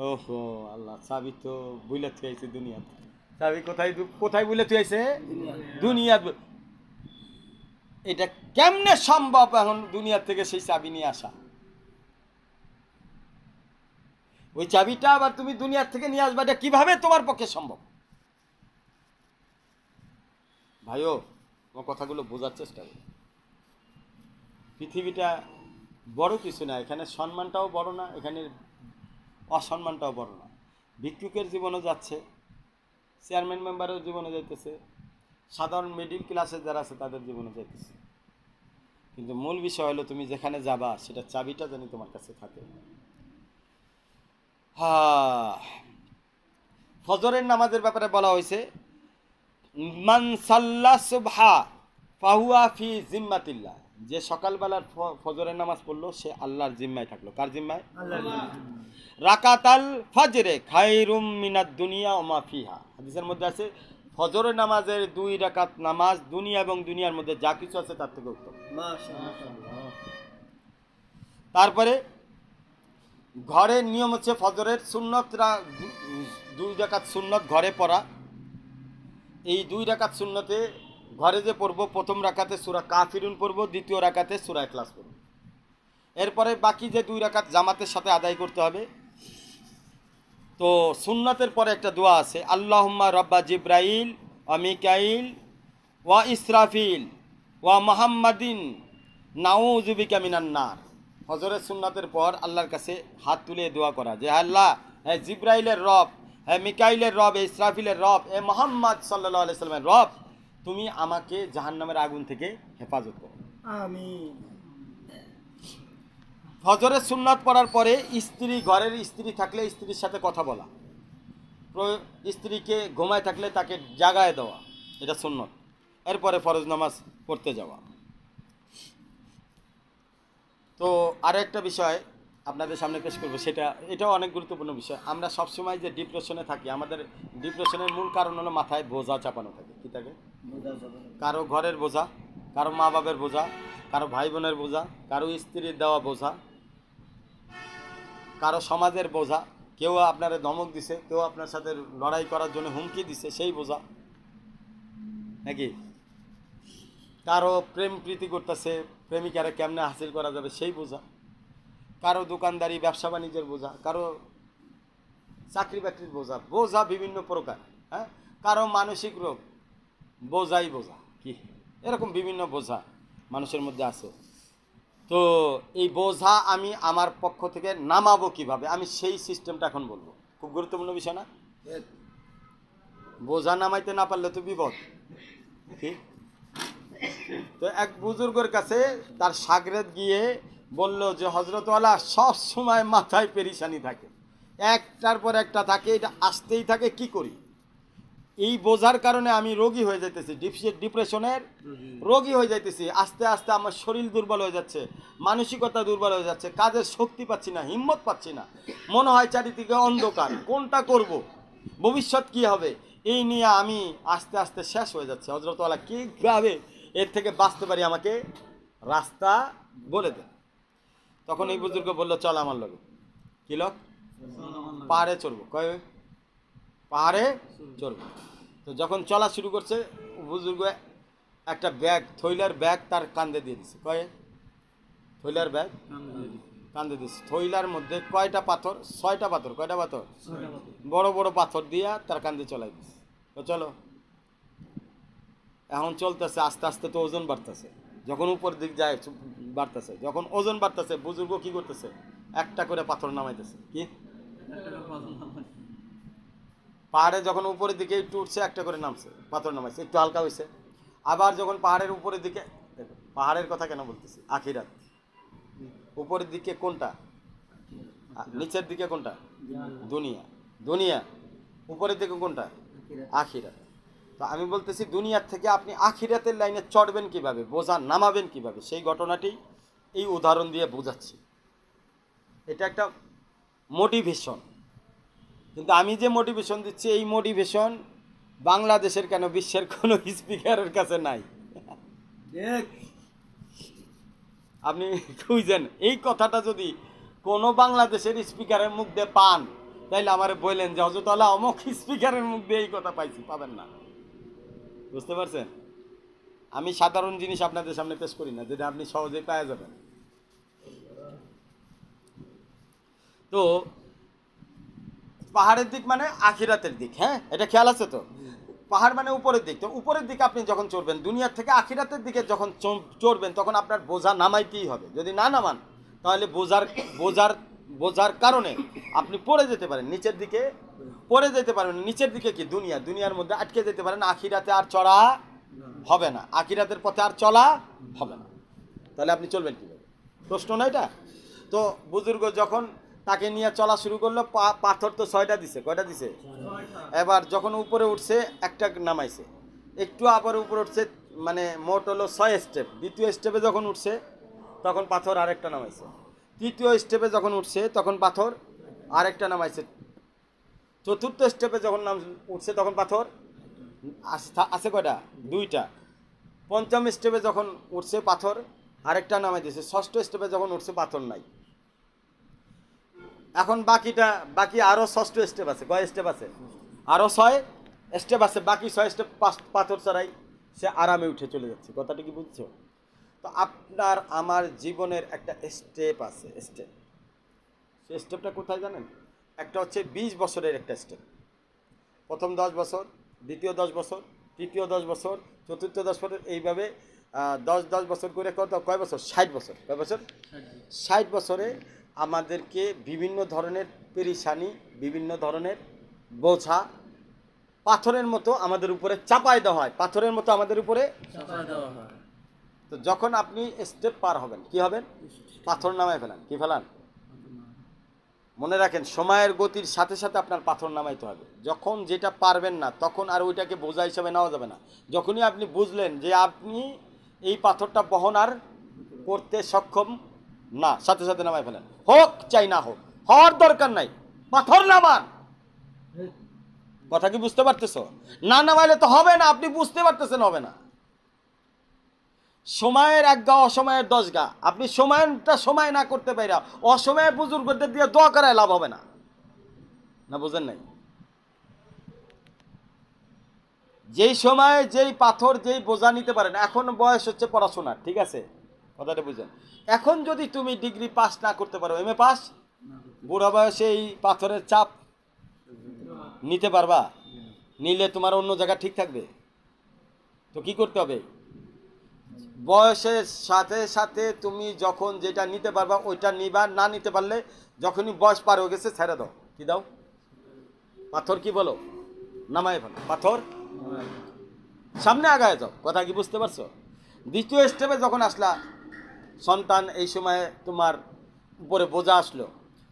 ওহো আল্লাহ, চাবি তো বুইলা থেকে আইছে দুনিয়াতে, চাবি কোথায় কোথায় বলে তুই আইছে দুনিয়া। এটা কেমনে সম্ভব এখন দুনিয়া থেকে সেই চাবি নিয়ে আসা? ওই চাবিটা আবার তুমি দুনিয়ার থেকে নিয়ে আসবা, এটা কিভাবে তোমার পক্ষে সম্ভব? ভাইও আমার কথাগুলো বোঝার চেষ্টা করো। পৃথিবীটা বড় কিছু না, এখানে সম্মানটাও বড় না, এখানে অসম্মানটাও বড় না। ভিক্ষুকের জীবনও যাচ্ছে, চেয়ারম্যান মেম্বারের জীবনে যাইতেছে, সাধারণ মিডিল ক্লাসের যারা আছে তাদের জীবনে যাইতেছে। কিন্তু মূল বিষয় হলো তুমি যেখানে যাবা সেটা চাবিটা জানি তোমার কাছে থাকে। ফজরের নামাজের ব্যাপারে বলা হয়েছে, মান সাল্লা সুবহা ফাহুয়া ফি জিম্মাতিল্লাহ, যে সকালবেলার ফজরের নামাজ পড়লো সে আল্লাহর জিম্মায় থাকলো। কার জিম্মায়? রাকাতাল ফজরে খায়রুম মিনাদ দুনিয়া ওয়া মা ফিহা। হাদিসের মধ্যে আছে ফজরের নামাজের 2 রাকাত নামাজ দুনিয়া এবং দুনিয়ার মধ্যে যা কিছু আছে তার থেকে উত্তম। মাশাআল্লাহ। তারপরে ঘরের নিয়ম হচ্ছে ফজরের সুন্নত 2 রাকাত সুন্নত ঘরে পড়া। এই 2 রাকাত সুন্নতে ঘরে যে পড়বো, প্রথম রাকাতে সূরা কাফিরুন পড়বো, দ্বিতীয় রাকাতে সূরা ইখলাস পড়বো। এরপরে বাকি যে 2 রাকাত জামাতের সাথে আদায় করতে হবে। তো সুন্নতের পরে একটা দোয়া আছে, আল্লাহুম্মা রব্বা জিব্রাইল ওয়া মিকাইল ওয়া ইসরাফিল ওয়া মুহাম্মাদিন নাউযু বিকা মিনান নার। ফজরের সুন্নতের পর আল্লাহর কাছে হাত তুলে দোয়া করা যে আল্লাহ, হ্যাঁ জিব্রাইলের রব, হ্যাঁ মিকাইলের রব, ইসরাফিলের রব, এ মুহাম্মদ সাল্লাল্লাহু আলাইহি সাল্লামের রব, তুমি আমাকে জাহান্নামের আগুন থেকে হেফাজত করো, আমিন। ফজরের সুন্নাত পড়ার পরে স্ত্রী, ঘরের স্ত্রী থাকলে স্ত্রীর সাথে কথা বলা, স্ত্রীকে ঘুমায় থাকলে তাকে জাগায় দেওয়া, এটা সুন্নত। এরপরে ফরজ নামাজ পড়তে যাওয়া। তো আরও একটা বিষয় আপনাদের সামনে পেশ করবো, এটাও অনেক গুরুত্বপূর্ণ বিষয়। আমরা সবসময় যে ডিপ্রেশনে থাকি, আমাদের ডিপ্রেশনের মূল কারণ হলো মাথায় বোঝা চাপানো থাকে। কী থাকে? কারো ঘরের বোঝা, কারো মা বাবার বোঝা, কারো ভাই বোনের বোঝা, কারো স্ত্রীর দেওয়া বোঝা, কারো সমাজের বোঝা, কেউ আপনারে ধমক দিছে, কেউ আপনার সাথে লড়াই করার জন্য হুমকি দিছে, সেই বোঝা নাকি? কারো প্রেম প্রীতি করতেছে, প্রেমিকারা কেমনে হাসিল করা যাবে সেই বোঝা, কারো দোকানদারি ব্যবসা বাণিজ্যের বোঝা, কারো চাকরি বাকরির বোঝা, বোঝা বিভিন্ন প্রকার। হ্যাঁ, কারো মানসিক রোগ, বোঝাই বোঝা, কি এরকম বিভিন্ন বোঝা মানুষের মধ্যে আছে। তো এই বোঝা আমি আমার পক্ষ থেকে নামাবো কিভাবে, আমি সেই সিস্টেমটা এখন বলবো। খুব গুরুত্বপূর্ণ বিষয় না? বোঝা নামাইতে না পারলে তো বিপদ। ঠিক। তো এক বুজুর্গের কাছে তার শাগরেদ গিয়ে বলল যে হযরতওয়ালা সব সময় মাথায় পেরেশানি থাকে, একটার পর একটা থাকে, এটা আসতেই থাকে, কি করি? এই বোঝার কারণে আমি রোগী হয়ে যাইতেছি, ডিপ্রেশনের রোগী হয়ে যাইতেছি। আস্তে আস্তে আমার শরীর দুর্বল হয়ে যাচ্ছে, মানসিকতা দুর্বল হয়ে যাচ্ছে, কাজের শক্তি পাচ্ছি না, হিম্মত পাচ্ছি না, মনে হয় চারিদিকে অন্ধকার, কোনটা করব, ভবিষ্যৎ কি হবে, এই নিয়ে আমি আস্তে আস্তে শেষ হয়ে যাচ্ছে। হযরতওয়ালা কীভাবে এর থেকে বাঁচতে পারি, আমাকে রাস্তা বলে দেন। তখন এই বুজুর্গ বলল, চল আমার লগে। কি লোক? পাহাড়ে চড়বো। কয়? পাহাড়ে চড়বো। তো যখন চলা শুরু করছে, বুজুর্গ একটা ব্যাগ, থৈলার ব্যাগ তার কাঁধে দিয়ে দিছে। কয়? থৈলার ব্যাগ কাঁধে দিচ্ছে। থৈলার মধ্যে কয়টা পাথর? 6টা পাথর। কয়টা পাথর? বড় বড় পাথর দিয়া তার কাঁধে চলাই দিচ্ছে। তো চলো, এখন চলতেছে আস্তে আস্তে, তো ওজন বাড়তেছে, যখন উপর দিক যায় বাড়তেছে, যখন ওজন বাড়তেছে, বুজুর্গ কি করতেছে? একটা করে পাথর নামাইতেছে। কি? পাহাড়ে যখন উপরের দিকে একটু উঠছে, একটা করে নামছে, পাথর নামাইছে, একটু হালকা হয়েছে। আবার যখন পাহাড়ের উপরের দিকে, পাহাড়ের কথা কেন বলতেছি? আখিরাত। উপরের দিকে কোনটা? নিচের দিকে কোনটা? দুনিয়া। দুনিয়া। উপরের দিকে কোনটা? আখিরাত। তো আমি বলতেছি, দুনিয়ার থেকে আপনি আখিরাতের লাইনে চড়বেন কিভাবে, বোঝা নামাবেন কিভাবে, সেই ঘটনাটি এই উদাহরণ দিয়ে বোঝাচ্ছি। এটা একটা মোটিভেশন। কিন্তু আমি যে মোটিভেশন দিচ্ছি, এই মোটিভেশন বাংলাদেশের কেন, বিশ্বের কোনো স্পিকারের কাছে নাই। আপনি খুঁজেন এই কথাটা, যদি কোনো বাংলাদেশের স্পিকারের মুখ দিয়ে পান, তাইলে আমার বললেন যে হযরত আল্লাহ অমুক স্পিকারের মুখ দিয়ে এই কথা পাইছি, পাবেন না। বুঝতে পারছেন? আমি সাধারণ জিনিস আপনাদের সামনে পেশ করি না, যেটা আপনি সহজেই পাওয়া যাবেন। তো পাহাড়ের দিক মানে আখিরাতের দিক, হ্যাঁ, এটা খেয়াল আছে তো? পাহাড় মানে উপরের দিক। তো উপরের দিকে আপনি যখন চড়বেন, দুনিয়ার থেকে আখিরাতের দিকে যখন চড়বেন, তখন আপনার বোঝা নামাইতেই হবে। যদি না নামান, তাহলে বোঝার কারণে আপনি পড়ে যেতে পারেন নিচের দিকে, পড়ে যেতে পারেন নিচের দিকে। কি দুনিয়ার মধ্যে আটকে যেতে পারেন, আখিরাতে আর চড়া হবে না, আখিরাতের পথে আর চলা হবে না। তাহলে আপনি চলবেন কীভাবে? প্রশ্ন না এটা? তো বুজুর্গ যখন তাকে নিয়ে চলা শুরু করলো, পাথর তো 6টা দিছে, কয়টা দিছে? এবার যখন উপরে উঠছে একটা নামাইছে, একটু আবার উপরে উঠছে, মানে মোট হলো 6 স্টেপ। দ্বিতীয় স্টেপে যখন উঠছে তখন পাথর আরেকটা নামাইছে। তৃতীয় স্টেপে যখন উঠছে তখন পাথর আরেকটা নামাইছে। চতুর্থ স্টেপে যখন উঠছে তখন পাথর আছে কয়টা? 2টা। পঞ্চম স্টেপে যখন উঠছে পাথর আরেকটা নামাই দিয়েছে। ষষ্ঠ স্টেপে যখন উঠছে পাথর নাই। এখন বাকি আরো 6টা স্টেপ আছে। কয় স্টেপ আছে? আরো 6 স্টেপ আছে। বাকি 6 স্টেপ পাথর চড়াই সে আরামে উঠে চলে যাচ্ছে। কথাটা কি বুঝছো? তো আপনার আমার জীবনের একটা স্টেপ আছে, স্টেপ। সেই স্টেপটা কোথায় জানেন? একটা হচ্ছে 20 বছরের একটা স্টেপ। প্রথম 10 বছর, দ্বিতীয় 10 বছর, তৃতীয় 10 বছর, চতুর্থ 10 বছর, এইভাবে 10 বছর করে কয় বছর? 60 বছর। কয় বছর? 60 বছরে আমাদেরকে বিভিন্ন ধরনের পেরেশানি, বিভিন্ন ধরনের বোঝা পাথরের মতো আমাদের উপরে চাপাই দেওয়া হয়। পাথরের মতো আমাদের উপরে চাপাই দেওয়া হয়। তো যখন আপনি স্টেপ পার হবেন, কি হবেন? পাথর নামায় ফেলান। কি ফেলান? মনে রাখেন, সময়ের গতির সাথে সাথে আপনার পাথর নামাইতে হবে। যখন যেটা পারবেন না, তখন আর ওইটাকে বোঝা হিসাবে নেওয়া যাবে না। যখনই আপনি বুঝলেন যে আপনি এই পাথরটা বহন আর করতে সক্ষম না, সাথে সাথে নামাই ফেলেন। হোক চাই না হোক, হওয়ার দরকার নাই, পাথর নামান। কথা কি বুঝতে পারতেছো? না নামাইলে তো হবে না। আপনি বুঝতে পারতেছেন হবে না। সময়ের 1 গা, অসময়ের 10 গা। আপনি সময় না করতে পাইরা অসময়ে বুজুর্গদের দিয়ে দোয়া করায় লাভ হবে না। না বুঝেন নাই? যেই সময় যেই পাথর যেই বোঝা নিতে পারেন। এখন বয়স হচ্ছে পড়াশোনার, ঠিক আছে? কথাটা বুঝেন। এখন যদি তুমি ডিগ্রি পাস না করতে পারো, এমএ পাস, বুড়া বয়সে এই পাথরের চাপ নিতে পারবা? নিলে তোমার অন্য জায়গা ঠিক থাকবে? তো কি করতে হবে? বয়সের সাথে সাথে তুমি যখন যেটা নিতে পারবা ওইটা নিবা। না নিতে পারলে যখনই বয়স পার হয়ে গেছে ছেড়ে দাও। কি দাও? পাথর কি বলো? নামায় ফেলো। পাথর সামনে আগায় যাও। কথা কি বুঝতে পারছো? দ্বিতীয় স্টেপে যখন আসলা, সন্তান, এই সময় তোমার উপরে বোঝা আসলো,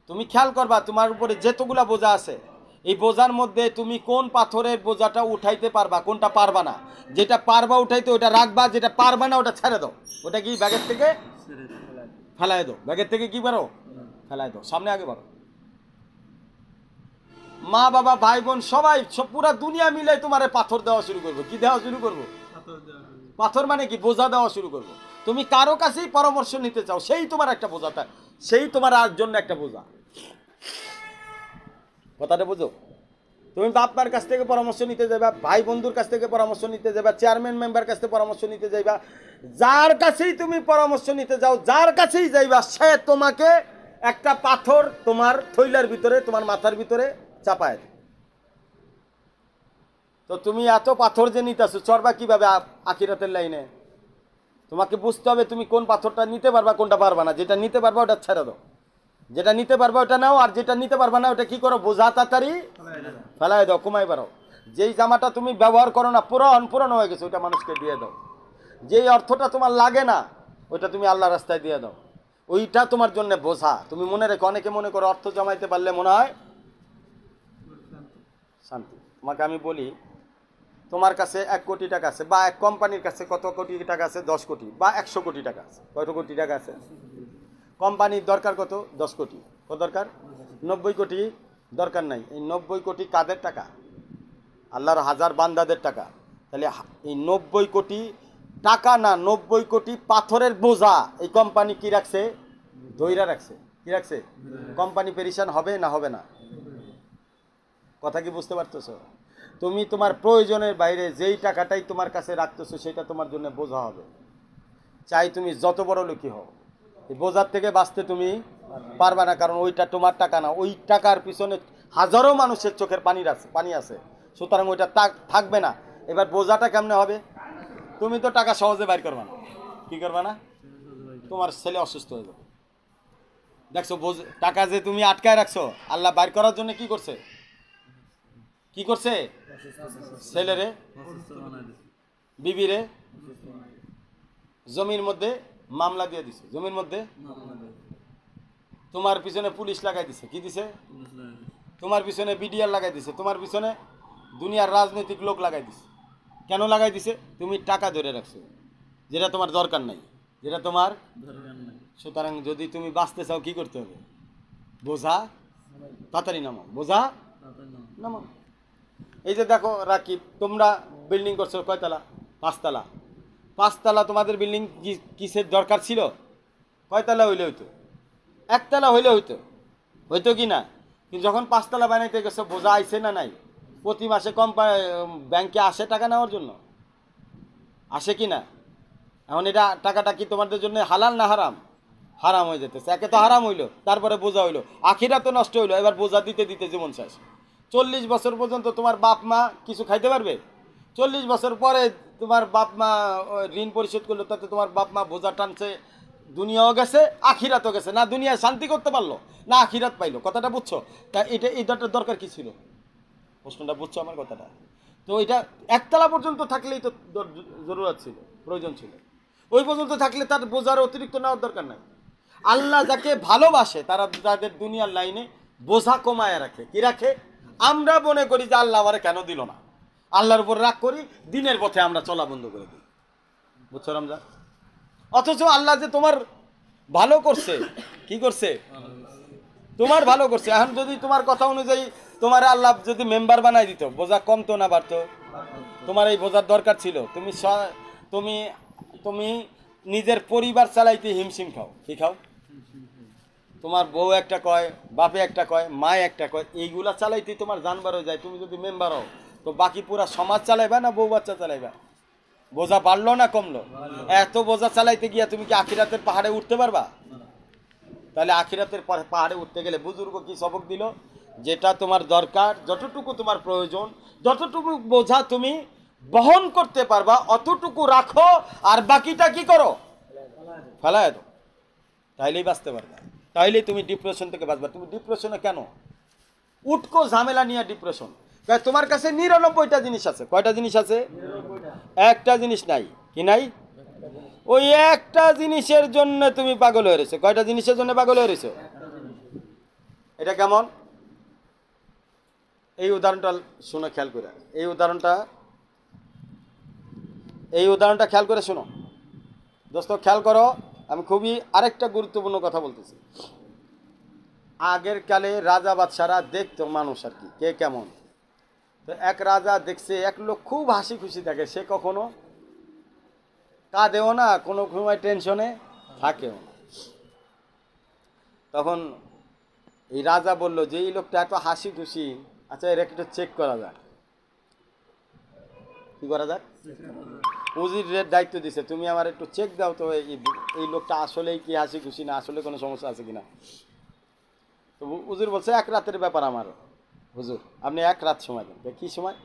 তুমি খেয়াল করবা তোমার উপরে যেতগুলা বোঝা আছে, এই বোঝার মধ্যে তুমি কোন পাথরের বোঝাটা উঠাইতে পারবা, কোনটা পারবা না। যেটা পারবা উঠাইতে ওটা রাখবা, যেটা পারবা না ওটা ছেড়ে দাও। ওটা কি ব্যাগের থেকে ফেলাই দাও। ব্যাগের থেকে কি পারো? ফেলাই দাও। সামনে আগে বাড়ো। মা বাবা ভাই বোন সবাই, পুরা দুনিয়া মিলে তোমার পাথর দেওয়া শুরু করবো। কি দেওয়া শুরু করবো? পাথর মানে কি? বোঝা দেওয়া শুরু করবো। তুমি কারো কাছেই পরামর্শ নিতে চাও, সেই তোমার একটা বোঝাটা, সেই তোমার আর জন্য একটা বোঝা। কথাটা বুঝো? তুমি বাপমার কাছ থেকে পরামর্শ নিতে যাবা, ভাই বন্ধুর কাছ থেকে পরামর্শ নিতে যাবা, চেয়ারম্যান মেম্বার কাছ থেকে পরামর্শ নিতে যাইবা, যার কাছেই তুমি পরামর্শ নিতে যাও, যার কাছেই যাইবা, সে তোমাকে একটা পাথর তোমার থৈলার ভিতরে, তোমার মাথার ভিতরে চাপায়। তো তুমি এত পাথর যে নিতেছো, চড়বা কিভাবে আখিরাতের লাইনে? তোমাকে বুঝতে হবে তুমি কোন পাথরটা নিতে পারবা, কোনটা পারবা না। যেটা নিতে পারবা ওটা ছেড়ে দাও, যেটা নিতে পারবা ওটা নাও, আর যেটা নিতে পারবা না ওটা কি করো? বোঝা তাড়াতাড়ি ফেলাই দাও, কমাই বাড়াও। যেই জামাটা তুমি ব্যবহার করো না, পুরানো হয়ে গেছে, ওটা মানুষকে দিয়ে দাও। যেই অর্থটা তোমার লাগে না ওইটা তুমি আল্লাহ রাস্তায় দিয়ে দাও। ওইটা তোমার জন্য বোঝা। তুমি মনে রেখো, অনেকে মনে করো অর্থ জমাইতে পারলে মনে হয় শান্তি। তোমাকে আমি বলি, তোমার কাছে 1 কোটি টাকা আছে, বা এক কোম্পানির কাছে কত কোটি টাকা আছে? 10 কোটি বা 100 কোটি টাকা আছে। কত কোটি টাকা আছে? কোম্পানির দরকার কত? 10 কোটি। কত দরকার? 90 কোটি দরকার নাই। এই 90 কোটি কাদের টাকা? আল্লাহর হাজার বান্দাদের টাকা। তাহলে এই 90 কোটি টাকা না, 90 কোটি পাথরের বোঝা এই কোম্পানি কি রাখছে? ধইরা রাখছে। কি রাখছে? কোম্পানি পেরেশান হবে না? হবে না? কথা কি বুঝতে পারতেছো? তুমি তোমার প্রয়োজনের বাইরে যেই টাকাটাই তোমার কাছে রাখতেছো সেটা তোমার জন্য বোঝা হবে। চাই তুমি যত বড় লোকই হও, এই বোঝার থেকে বাঁচতে তুমি পারবে না, কারণ ওইটা তোমার টাকা না। ওই টাকার পিছনে হাজারো মানুষের চোখের পানি আছে, সুতরাং ওইটা থাকবে না। এবার বোঝাটা কেমনে হবে? তুমি তো টাকা সহজে বাইর করবে না, কি করবে না? তোমার ছেলে অসুস্থ হয়ে যাবে। দেখছো টাকা যে তুমি আটকায় রাখছো, আল্লাহ বাইর করার জন্য কি করছে? কি করছে? ছেলেরে, বিবিরে জমির মধ্যে মামলা দিয়ে দিছে, জমির মধ্যে তোমার পিছনে পুলিশ লাগাই দিছে। কি দিছে? তোমার পিছনে বিডিআর লাগাই দিছে, তোমার পিছনে দুনিয়ার রাজনৈতিক লোক লাগাই দিছে। কেন লাগাই দিছে? তুমি টাকা ধরে রাখছো যেটা তোমার দরকার নাই, যেটা তোমার দরকার নাই। সুতরাং যদি তুমি বাঁচতে চাও কি করতে হবে? বোঝা তাড়াতাড়ি নামাও, বোঝা নামাও। এই যে দেখো রাকিব, তোমরা বিল্ডিং করছো কয়তলা? 5 তলা। 5 তলা তোমাদের বিল্ডিং কিসের দরকার ছিল? কয়তলা হইলে হইতো? 1 তলা হইলে হইতো, হইতো কি না? কিন্তু যখন 5 তলা বানাইতে গেছো, বোঝা আইছে না নাই? প্রতি মাসে ব্যাংকে আসে টাকা নেওয়ার জন্য, আসে কি না? এখন এটা টাকাটা কি তোমাদের জন্য হালাল না হারাম? হারাম হয়ে যেতেছে। একে তো হারাম হইলো, তারপরে বোঝা হইলো, আখিরা তো নষ্ট হইলো। এবার বোঝা দিতে দিতে জীবন শেষ। 40 বছর পর্যন্ত তোমার বাপ মা কিছু খাইতে পারবে? 40 বছর পরে তোমার বাপ মা ঋণ পরিশোধ করলো, তাতে তোমার বাপ মা বোঝা টানছে, দুনিয়াও গেছে আখিরাতও গেছে। না দুনিয়ায় শান্তি করতে পারলো, না আখিরাত পাইলো। কথাটা বুঝছো? তা এটা দরকার কি ছিল? প্রশ্নটা বুঝছো আমার কথাটা? তো এটা 1 তলা পর্যন্ত থাকলেই তো জরুরত ছিল, প্রয়োজন ছিল। ওই পর্যন্ত থাকলে তার বোঝার অতিরিক্ত নেওয়ার দরকার নাই। আল্লাহ যাকে ভালোবাসে তারা তাদের দুনিয়ার লাইনে বোঝা কমায় রাখে। কি রাখে? আমরা মনে করি যে আল্লাহ আমারে কেন দিল না, আল্লাহর উপর রাগ করি, দিনের পথে আমরা চলা বন্ধ করে দিই। বুঝছো রমজান? অথচ আল্লাহ যে তোমার ভালো করছে, কি করছে? তোমার ভালো করছে। এখন যদি তোমার কথা অনুযায়ী তোমার আল্লাহ যদি মেম্বার বানাই দিত, বোঝা কমতো না বাড়তো? তোমার এই বোঝার দরকার ছিল। তুমি তুমি নিজের পরিবার চালাইতে হিমশিম খাও। কি খাও? তোমার বউ একটা কয়, বাপে একটা কয়, মায় একটা কয়, এইগুলা চালাইতেই তোমার জানবার হয়ে যায়। তুমি যদি মেম্বার হও তো বাকি পুরা সমাজ চালাইবা না বউ বাচ্চা চালাইবা? বোঝা বাড়লো না কমলো? এত বোঝা চালাইতে গিয়া তুমি কি আখিরাতের পাহাড়ে উঠতে পারবা? তাহলে আখিরাতের পাহাড়ে উঠতে গেলে বুজুর্গ কি সবক দিল? যেটা তোমার দরকার, যতটুকু তোমার প্রয়োজন, যতটুকু বোঝা তুমি বহন করতে পারবা অতটুকু রাখো, আর বাকিটা কি করো? ফেলায় দাও। তাইলেই বাঁচতে পারবা, তাইলেই তুমি ডিপ্রেশন থেকে বাঁচবা। তুমি ডিপ্রেশনে কেন? উটকো ঝামেলা নিয়ে ডিপ্রেশন। তোমার কাছে 99টা জিনিস আছে। কয়টা জিনিস আছে? একটা জিনিস নাই। কি নাই? ওই একটা জিনিসের জন্য তুমি পাগল হয়ে রয়েছো। কয়টা জিনিসের জন্য পাগল হয়ে রয়েছো? এটা কেমন? এই উদাহরণটা শুনো খেয়াল করে। এই উদাহরণটা খেয়াল করে শোনো দোস্ত, খেয়াল করো। আমি খুবই আরেকটা গুরুত্বপূর্ণ কথা বলতেছি। আগের কালে রাজা বাদশারা দেখতো মানুষ আর কি কে কেমন। তো এক রাজা দেখছে এক লোক খুব হাসি খুশি থাকে, সে কখনো কাঁদেও না, কোনো সময় টেনশনে থাকেও না। তখন এই রাজা বলল যে এই লোকটা এত হাসি খুশি, আচ্ছা এর একটু চেক করা যাক। কি করা যাক? উজিরের দায়িত্ব দিছে, তুমি আমার একটু চেক দাও তো এই লোকটা আসলেই কি হাসি খুশি, না আসলে কোনো সমস্যা আছে কিনা। তো উজির বলছে 1 রাতের ব্যাপার আমার হুজুর, আপনি 1 রাত সময় দেন। কি সময়?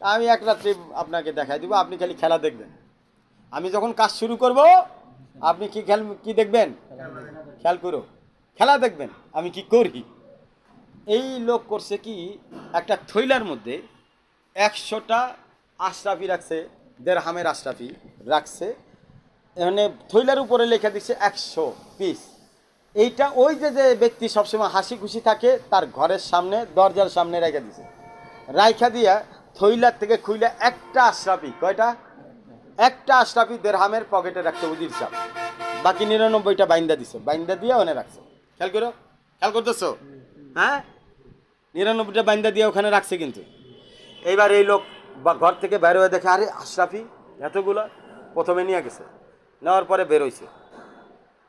আমি 1 রাত্রি আপনাকে দেখাই দিব, আপনি খালি খেলা দেখবেন। আমি যখন কাজ শুরু করব আপনি কি দেখবেন? খেয়াল করো, খেলা দেখবেন আমি কি করি। এই লোক করছে কি, একটা থৈলার মধ্যে 100টা আশরাফি রাখছে, দেড়হামের আশরাফি রাখছে। মানে থৈলার উপরে লেখা দিচ্ছে 100 পিস। এইটা ওই যে ব্যক্তি সবসময় হাসি খুশি থাকে তার ঘরের সামনে, দরজার সামনে রেখে দিছে। রাইখা দিয়া থৈলার থেকে খুইলা একটা আশরাফি, কয়টা? একটা আশরাফি দেড়হামের পকেটে রাখছে উজির সাহেব। বাকি 99টা বাইন্দা দিছে, বাইন্দা দিয়ে ওখানে রাখছে। খেয়াল করো, খেয়াল করতেছো? হ্যাঁ, 99টা বাইন্দা দিয়ে ওখানে রাখছে। কিন্তু এইবার এই লোক ঘর থেকে বাইরে হয়ে দেখে, আরে আশরাফি এতগুলো। প্রথমে নিয়ে গেছে, নেওয়ার পরে বেরোইছে।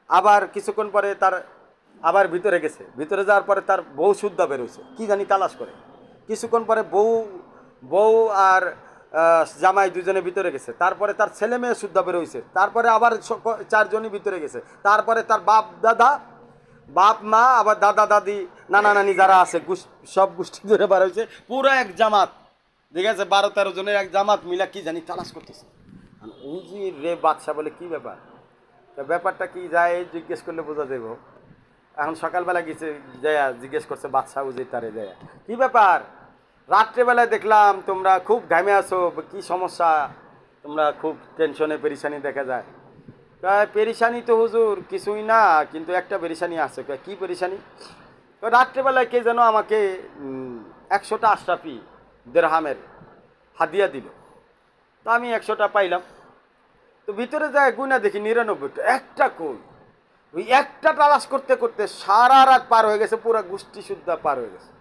আবার কিছুক্ষণ পরে তার আবার ভিতরে গেছে, ভিতরে যাওয়ার পরে তার বউ শুদ্ধা বেরোইছে, কি জানি তালাশ করে। কিছুক্ষণ পরে বউ বউ আর জামাই দুজনে ভিতরে গেছে, তারপরে তার ছেলে মেয়ে শুদ্ধ বেরোইছে, তারপরে আবার চারজনই ভিতরে গেছে, তারপরে তার বাপ দাদা, বাপ মা, আবার দাদা দাদি, নানা নানি যারা আছে সব গোষ্ঠী ধরে বার হয়েছে, পুরো এক জামাত, ঠিক আছে, 12-13 জনের এক জামাত মিলা কি জানি তালাশ করতেছে। উজি রে বাদশা বলে কি ব্যাপার, ব্যাপারটা কি যায় জিজ্ঞেস করলে বোঝা যাবে। এখন সকালবেলা গেছে, যায় জিজ্ঞেস করছে বাদশা উজি তারে, যায় কি ব্যাপার, রাত্রেবেলায় দেখলাম তোমরা খুব ঘামে আছো, কি সমস্যা, তোমরা খুব টেনশনে পেরেশানি দেখা যায়। পেরেশানি তো হুজুর কিছুই না, কিন্তু একটা পেরেশানি আছে। কি পেরেশানি? তো রাত্রেবেলায় কে যেন আমাকে 100টা আশরাফি দেরহামের হাদিয়া দিল, তো আমি 100টা পাইলাম। তো ভিতরে যায় গুনা দেখি 99টা, একটা কই। ওই একটা তালাশ করতে করতে সারা রাত পার হয়ে গেছে, পুরো গোষ্ঠী শুদ্ধ পার হয়ে গেছে।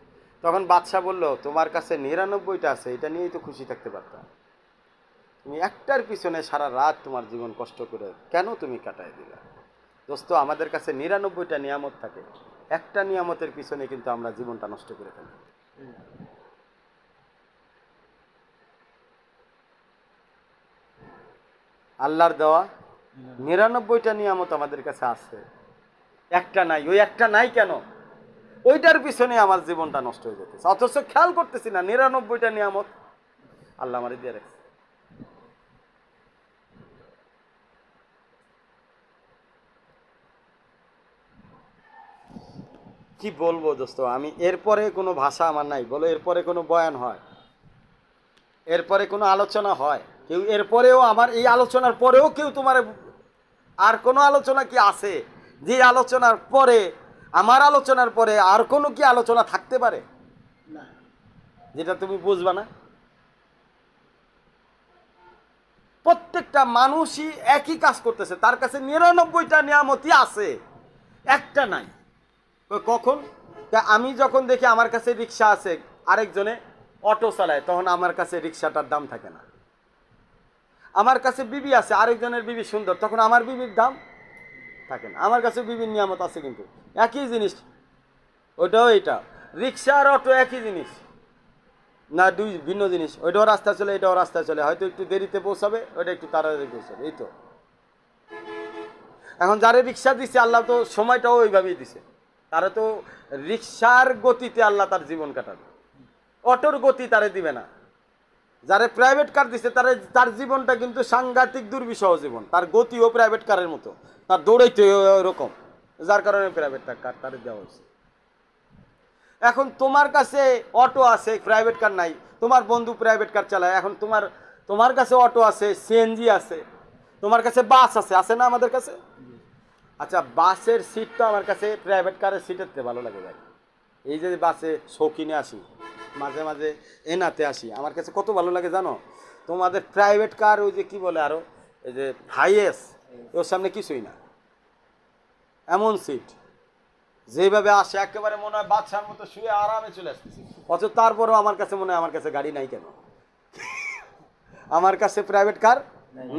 তখন বাদশা বলল, তোমার কাছে 99টা আছে, এটা নিয়েই তো খুশি থাকতে পারতাম, তুমি একটার পিছনে সারা রাত তোমার জীবন কষ্ট করে কেন তুমি কাটাই দিলা? দোস্ত, আমাদের কাছে 99টা নিয়ামত থাকে, একটা নিয়ামতের পিছনে কিন্তু আমরা জীবনটা নষ্ট করে ফেলি। আল্লাহর দেওয়া 99টা নিয়ামত আমাদের কাছে আছে, একটা নাই। ওই একটা নাই কেন, ওইটার পিছনে আমার জীবনটা নষ্ট হয়ে যেতেছে, অথচ খেয়াল করতেছি না 99টা নিয়ামত আল্লাহ আমারে দিয়ে রাখছে। কি বলবো দোস্ত, আমি এরপরে কোনো ভাষা আমার নাই। বলো, এরপরে কোনো বয়ান হয়, এরপরে কোনো আলোচনা হয় কেউ, এরপরেও আমার এই আলোচনার পরেও কেউ তোমার আর কোনো আলোচনা কি আছে? যে আলোচনার পরে, আমার আলোচনার পরে আর কোনো কি আলোচনা থাকতে পারে না, যেটা তুমি বুঝবা না? প্রত্যেকটা মানুষই একই কাজ করতেছে, তার কাছে 99টা নিয়ামতই আছে, একটা নাই। কখন? আমি যখন দেখি আমার কাছে রিক্সা আছে, আরেকজনে অটো চালায়, তখন আমার কাছে রিক্সাটার দাম থাকে না। আমার কাছে বিবি আছে, আরেকজনের বিবি সুন্দর, তখন আমার বিবির দাম থাকে না। আমার কাছে বিবির নিয়ামত আছে, কিন্তু একই জিনিস, ওইটাও এইটা, রিক্সা আর অটো একই জিনিস না, দুই ভিন্ন জিনিস। ওইটাও রাস্তায় চলে, এটাও রাস্তায় চলে, হয়তো একটু দেরিতে পৌঁছাবে, ওইটা একটু তাড়াতাড়ি পৌঁছাবে, এই তো। এখন যারে রিক্সা দিছে আল্লাহ তো সময়টাও ওইভাবেই দিছে, তারা তো রিক্সার গতিতে আল্লাহ তার জীবন কাটাবে, অটোর গতি তারে দিবে না। যারে প্রাইভেট কার দিছে তার জীবনটা কিন্তু সাংঘাতিক দুর্বিষহ জীবন, তার গতিও প্রাইভেট কারের মতো, তার দৌড়াইতে ওরকম, যার কারণে প্রাইভেট কার তারে দেওয়া হয়েছে। এখন তোমার কাছে অটো আছে, প্রাইভেট কার নাই, তোমার বন্ধু প্রাইভেট কার চালায়, এখন তোমার কাছে অটো আছে, সিএনজি আছে, তোমার কাছে বাস আছে, আছে না আমাদের কাছে? আচ্ছা, বাসের সিটটা আমার কাছে প্রাইভেট কারের সিটের থেকে ভালো লাগে ভাই। এই যে বাসে শৌখিনে আসি, মাঝে মাঝে এনাতে আসি, আমার কাছে কত ভালো লাগে জানো? তোমাদের প্রাইভেট কার ওই যে কি বলে আরো, এই যে হাইয়েস, ওর সামনে কিছুই না, এমন সিট, যেভাবে আসে একেবারে মনে হয় বাদশার মতো শুয়ে আরামে চলে আসতেছি, অথচ তারপরেও আমার কাছে মনে হয় আমার কাছে গাড়ি নাই কেন, আমার কাছে প্রাইভেট কার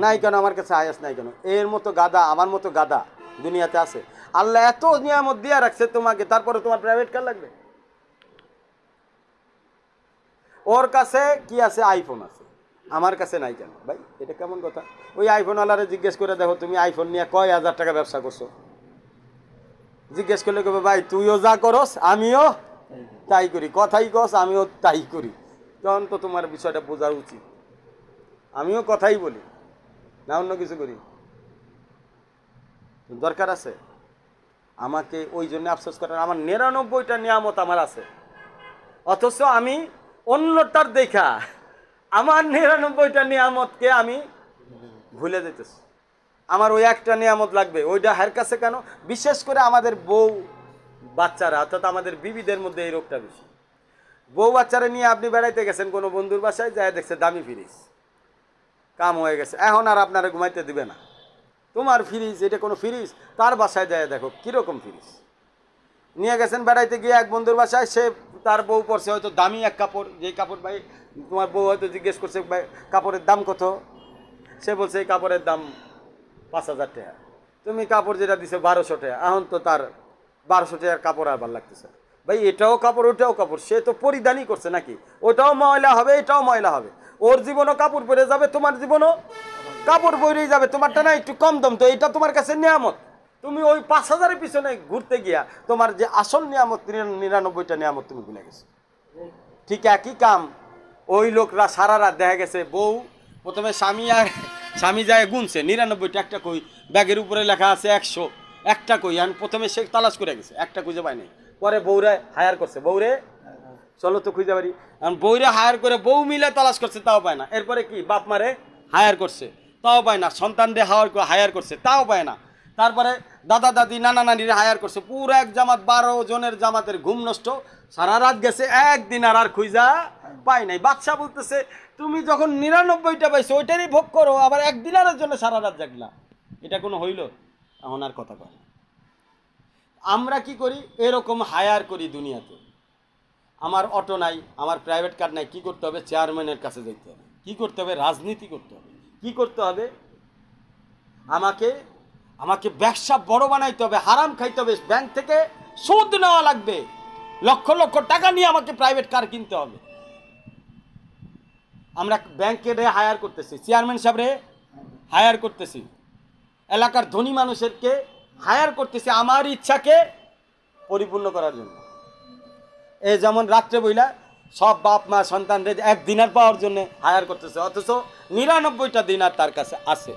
নাই কেন, আমার কাছে হাইয়েস নাই কেন? এর মতো গাদা, আমার মতো গাদা দুনিয়াতে আছে? আল্লাহ এত নিয়ামত দিয়ে রাখছে তোমাকে, তারপরে তোমার প্রাইভেট কার লাগবে? ওর কাছে কি আছে? আইফোন আছে, আমার কাছে নাই কেন ভাই? এটা কেমন কথা? ওই আইফোন ওয়ালারে জিজ্ঞেস করে দেখো, তুমি আইফোন নিয়ে কয় হাজার টাকা ব্যবসা করছো? জিজ্ঞেস করলে কবে, ভাই তুইও যা করস আমিও তাই করি, কথাই কস আমিও তাই করি, তখন তো তোমার বিষয়টা বোঝা উচিত। আমিও কথাই বলি না, অন্য কিছু করি, দরকার আছে আমাকে ওই জন্য আফসোস করার? আমার 99টা নিয়ামত আমার আছে, অথচ আমি অন্যটার দেখা আমার 99টা নিয়ামতকে আমি ভুলে যেতেছি। আমার ওই একটা নিয়ামত লাগবে, ওইটা হার কাছে কেন? বিশেষ করে আমাদের বউ বাচ্চারা, অর্থাৎ আমাদের বিবিদের মধ্যে এই রোগটা বেশি। বউ বাচ্চারা নিয়ে আপনি বেড়াইতে গেছেন কোনো বন্ধুর বাসায়, যায় দেখছে দামি ফ্রিজ, কাম হয়ে গেছে, এখন আর আপনারা ঘুমাইতে দিবে না। তোমার ফ্রিজ, এটা কোনো ফ্রিজ? তার বাসায় যায় দেখো কীরকম ফ্রিজ। নিয়ে গেছেন বেড়াইতে গিয়ে এক বন্ধুর বাসায়, সে তার বউ পরছে হয়তো দামি এক কাপড়, যেই কাপড় ভাই তোমার বউ হয়তো জিজ্ঞেস করছে ভাই কাপড়ের দাম কত, সে বলছে এই কাপড়ের দাম 5,000 টাকা, তুমি কাপড় যেটা দিছো 1200 টাকা, এখন তো তার 1200 টাকার কাপড় আর ভালো লাগতেছে, ভাই এটাও কাপড় ওটাও কাপড়, সে তো পরিধানই করছে নাকি, ওটাও ময়লা হবে এটাও ময়লা হবে, ওর জীবনও কাপড় পরে যাবে, তোমার জীবনও কাপড় পরেই যাবে, তোমারটা না একটু কম দাম, তো এটা তোমার কাছে নিয়ামত। তুমি ওই 5,000-এর পিছনে ঘুরতে গিয়া তোমার যে আসল নিয়ামত 99টা নিয়ামত তুমি ভুলে গেছো। ঠিক একই কাম ওই লোকরা সারা রাত দেখা গেছে বউ প্রথমে স্বামী যায় গুনছে 99টা, একটা কই ব্যাগের উপরে লেখা আছে 100, একটা কই, আমি প্রথমে সে তালাশ করে গেছে, একটা খুঁজে পায় নাই, পরে বউরে হায়ার করছে, বউরে চলো তো খুঁজে পারি, বউরে হায়ার করে বউ মিলে তালাশ করছে তাও পায় না, এরপরে কি বাপ মারে হায়ার করছে তাও পায় না, সন্তানরে হায়ার করছে তাও পায় না, তারপরে দাদা দাদি নানা নানির হায়ার করছে, পুরো এক জামাত 12 জনের জামাতের ঘুম নষ্ট, সারা রাত গেছে, একদিন আর খুঁজা পাই নাই। বাদশা বলতেছে তুমি যখন 99টা পাইছো ওইটারই ভোগ করো, আবার একদিনের জন্য সারা রাত জাগলা, এটা কোনো হইল? এখন আর কথা কয় না। আমরা কি করি, এরকম হায়ার করি দুনিয়াতে। আমার অটো নাই, আমার প্রাইভেট কার নাই, কি করতে হবে? চেয়ারম্যানের কাছে যেতে হবে। কি করতে হবে? রাজনীতি করতে হবে। কি করতে হবে? আমাকে ব্যবসা বড় বানাইতে হবে, হারাম খাইতে হবে, ব্যাংক থেকে সুদ নেওয়া লাগবে, লক্ষ লক্ষ টাকা নিয়ে আমাকে প্রাইভেট কার কিনতে হবে। আমরা ব্যাংকে হায়ার করতেছি, চেয়ারম্যান সাহেবরে হায়ার করতেছি, এলাকার ধনী মানুষেরকে হায়ার করতেছি আমার ইচ্ছাকে পরিপূর্ণ করার জন্য। এই যেমন রাত্রে বইলা সব বাপ মা সন্তানদের 1 দিনার পাওয়ার জন্য হায়ার করতেছে, অথচ 99টা দিনার তার কাছে আছে।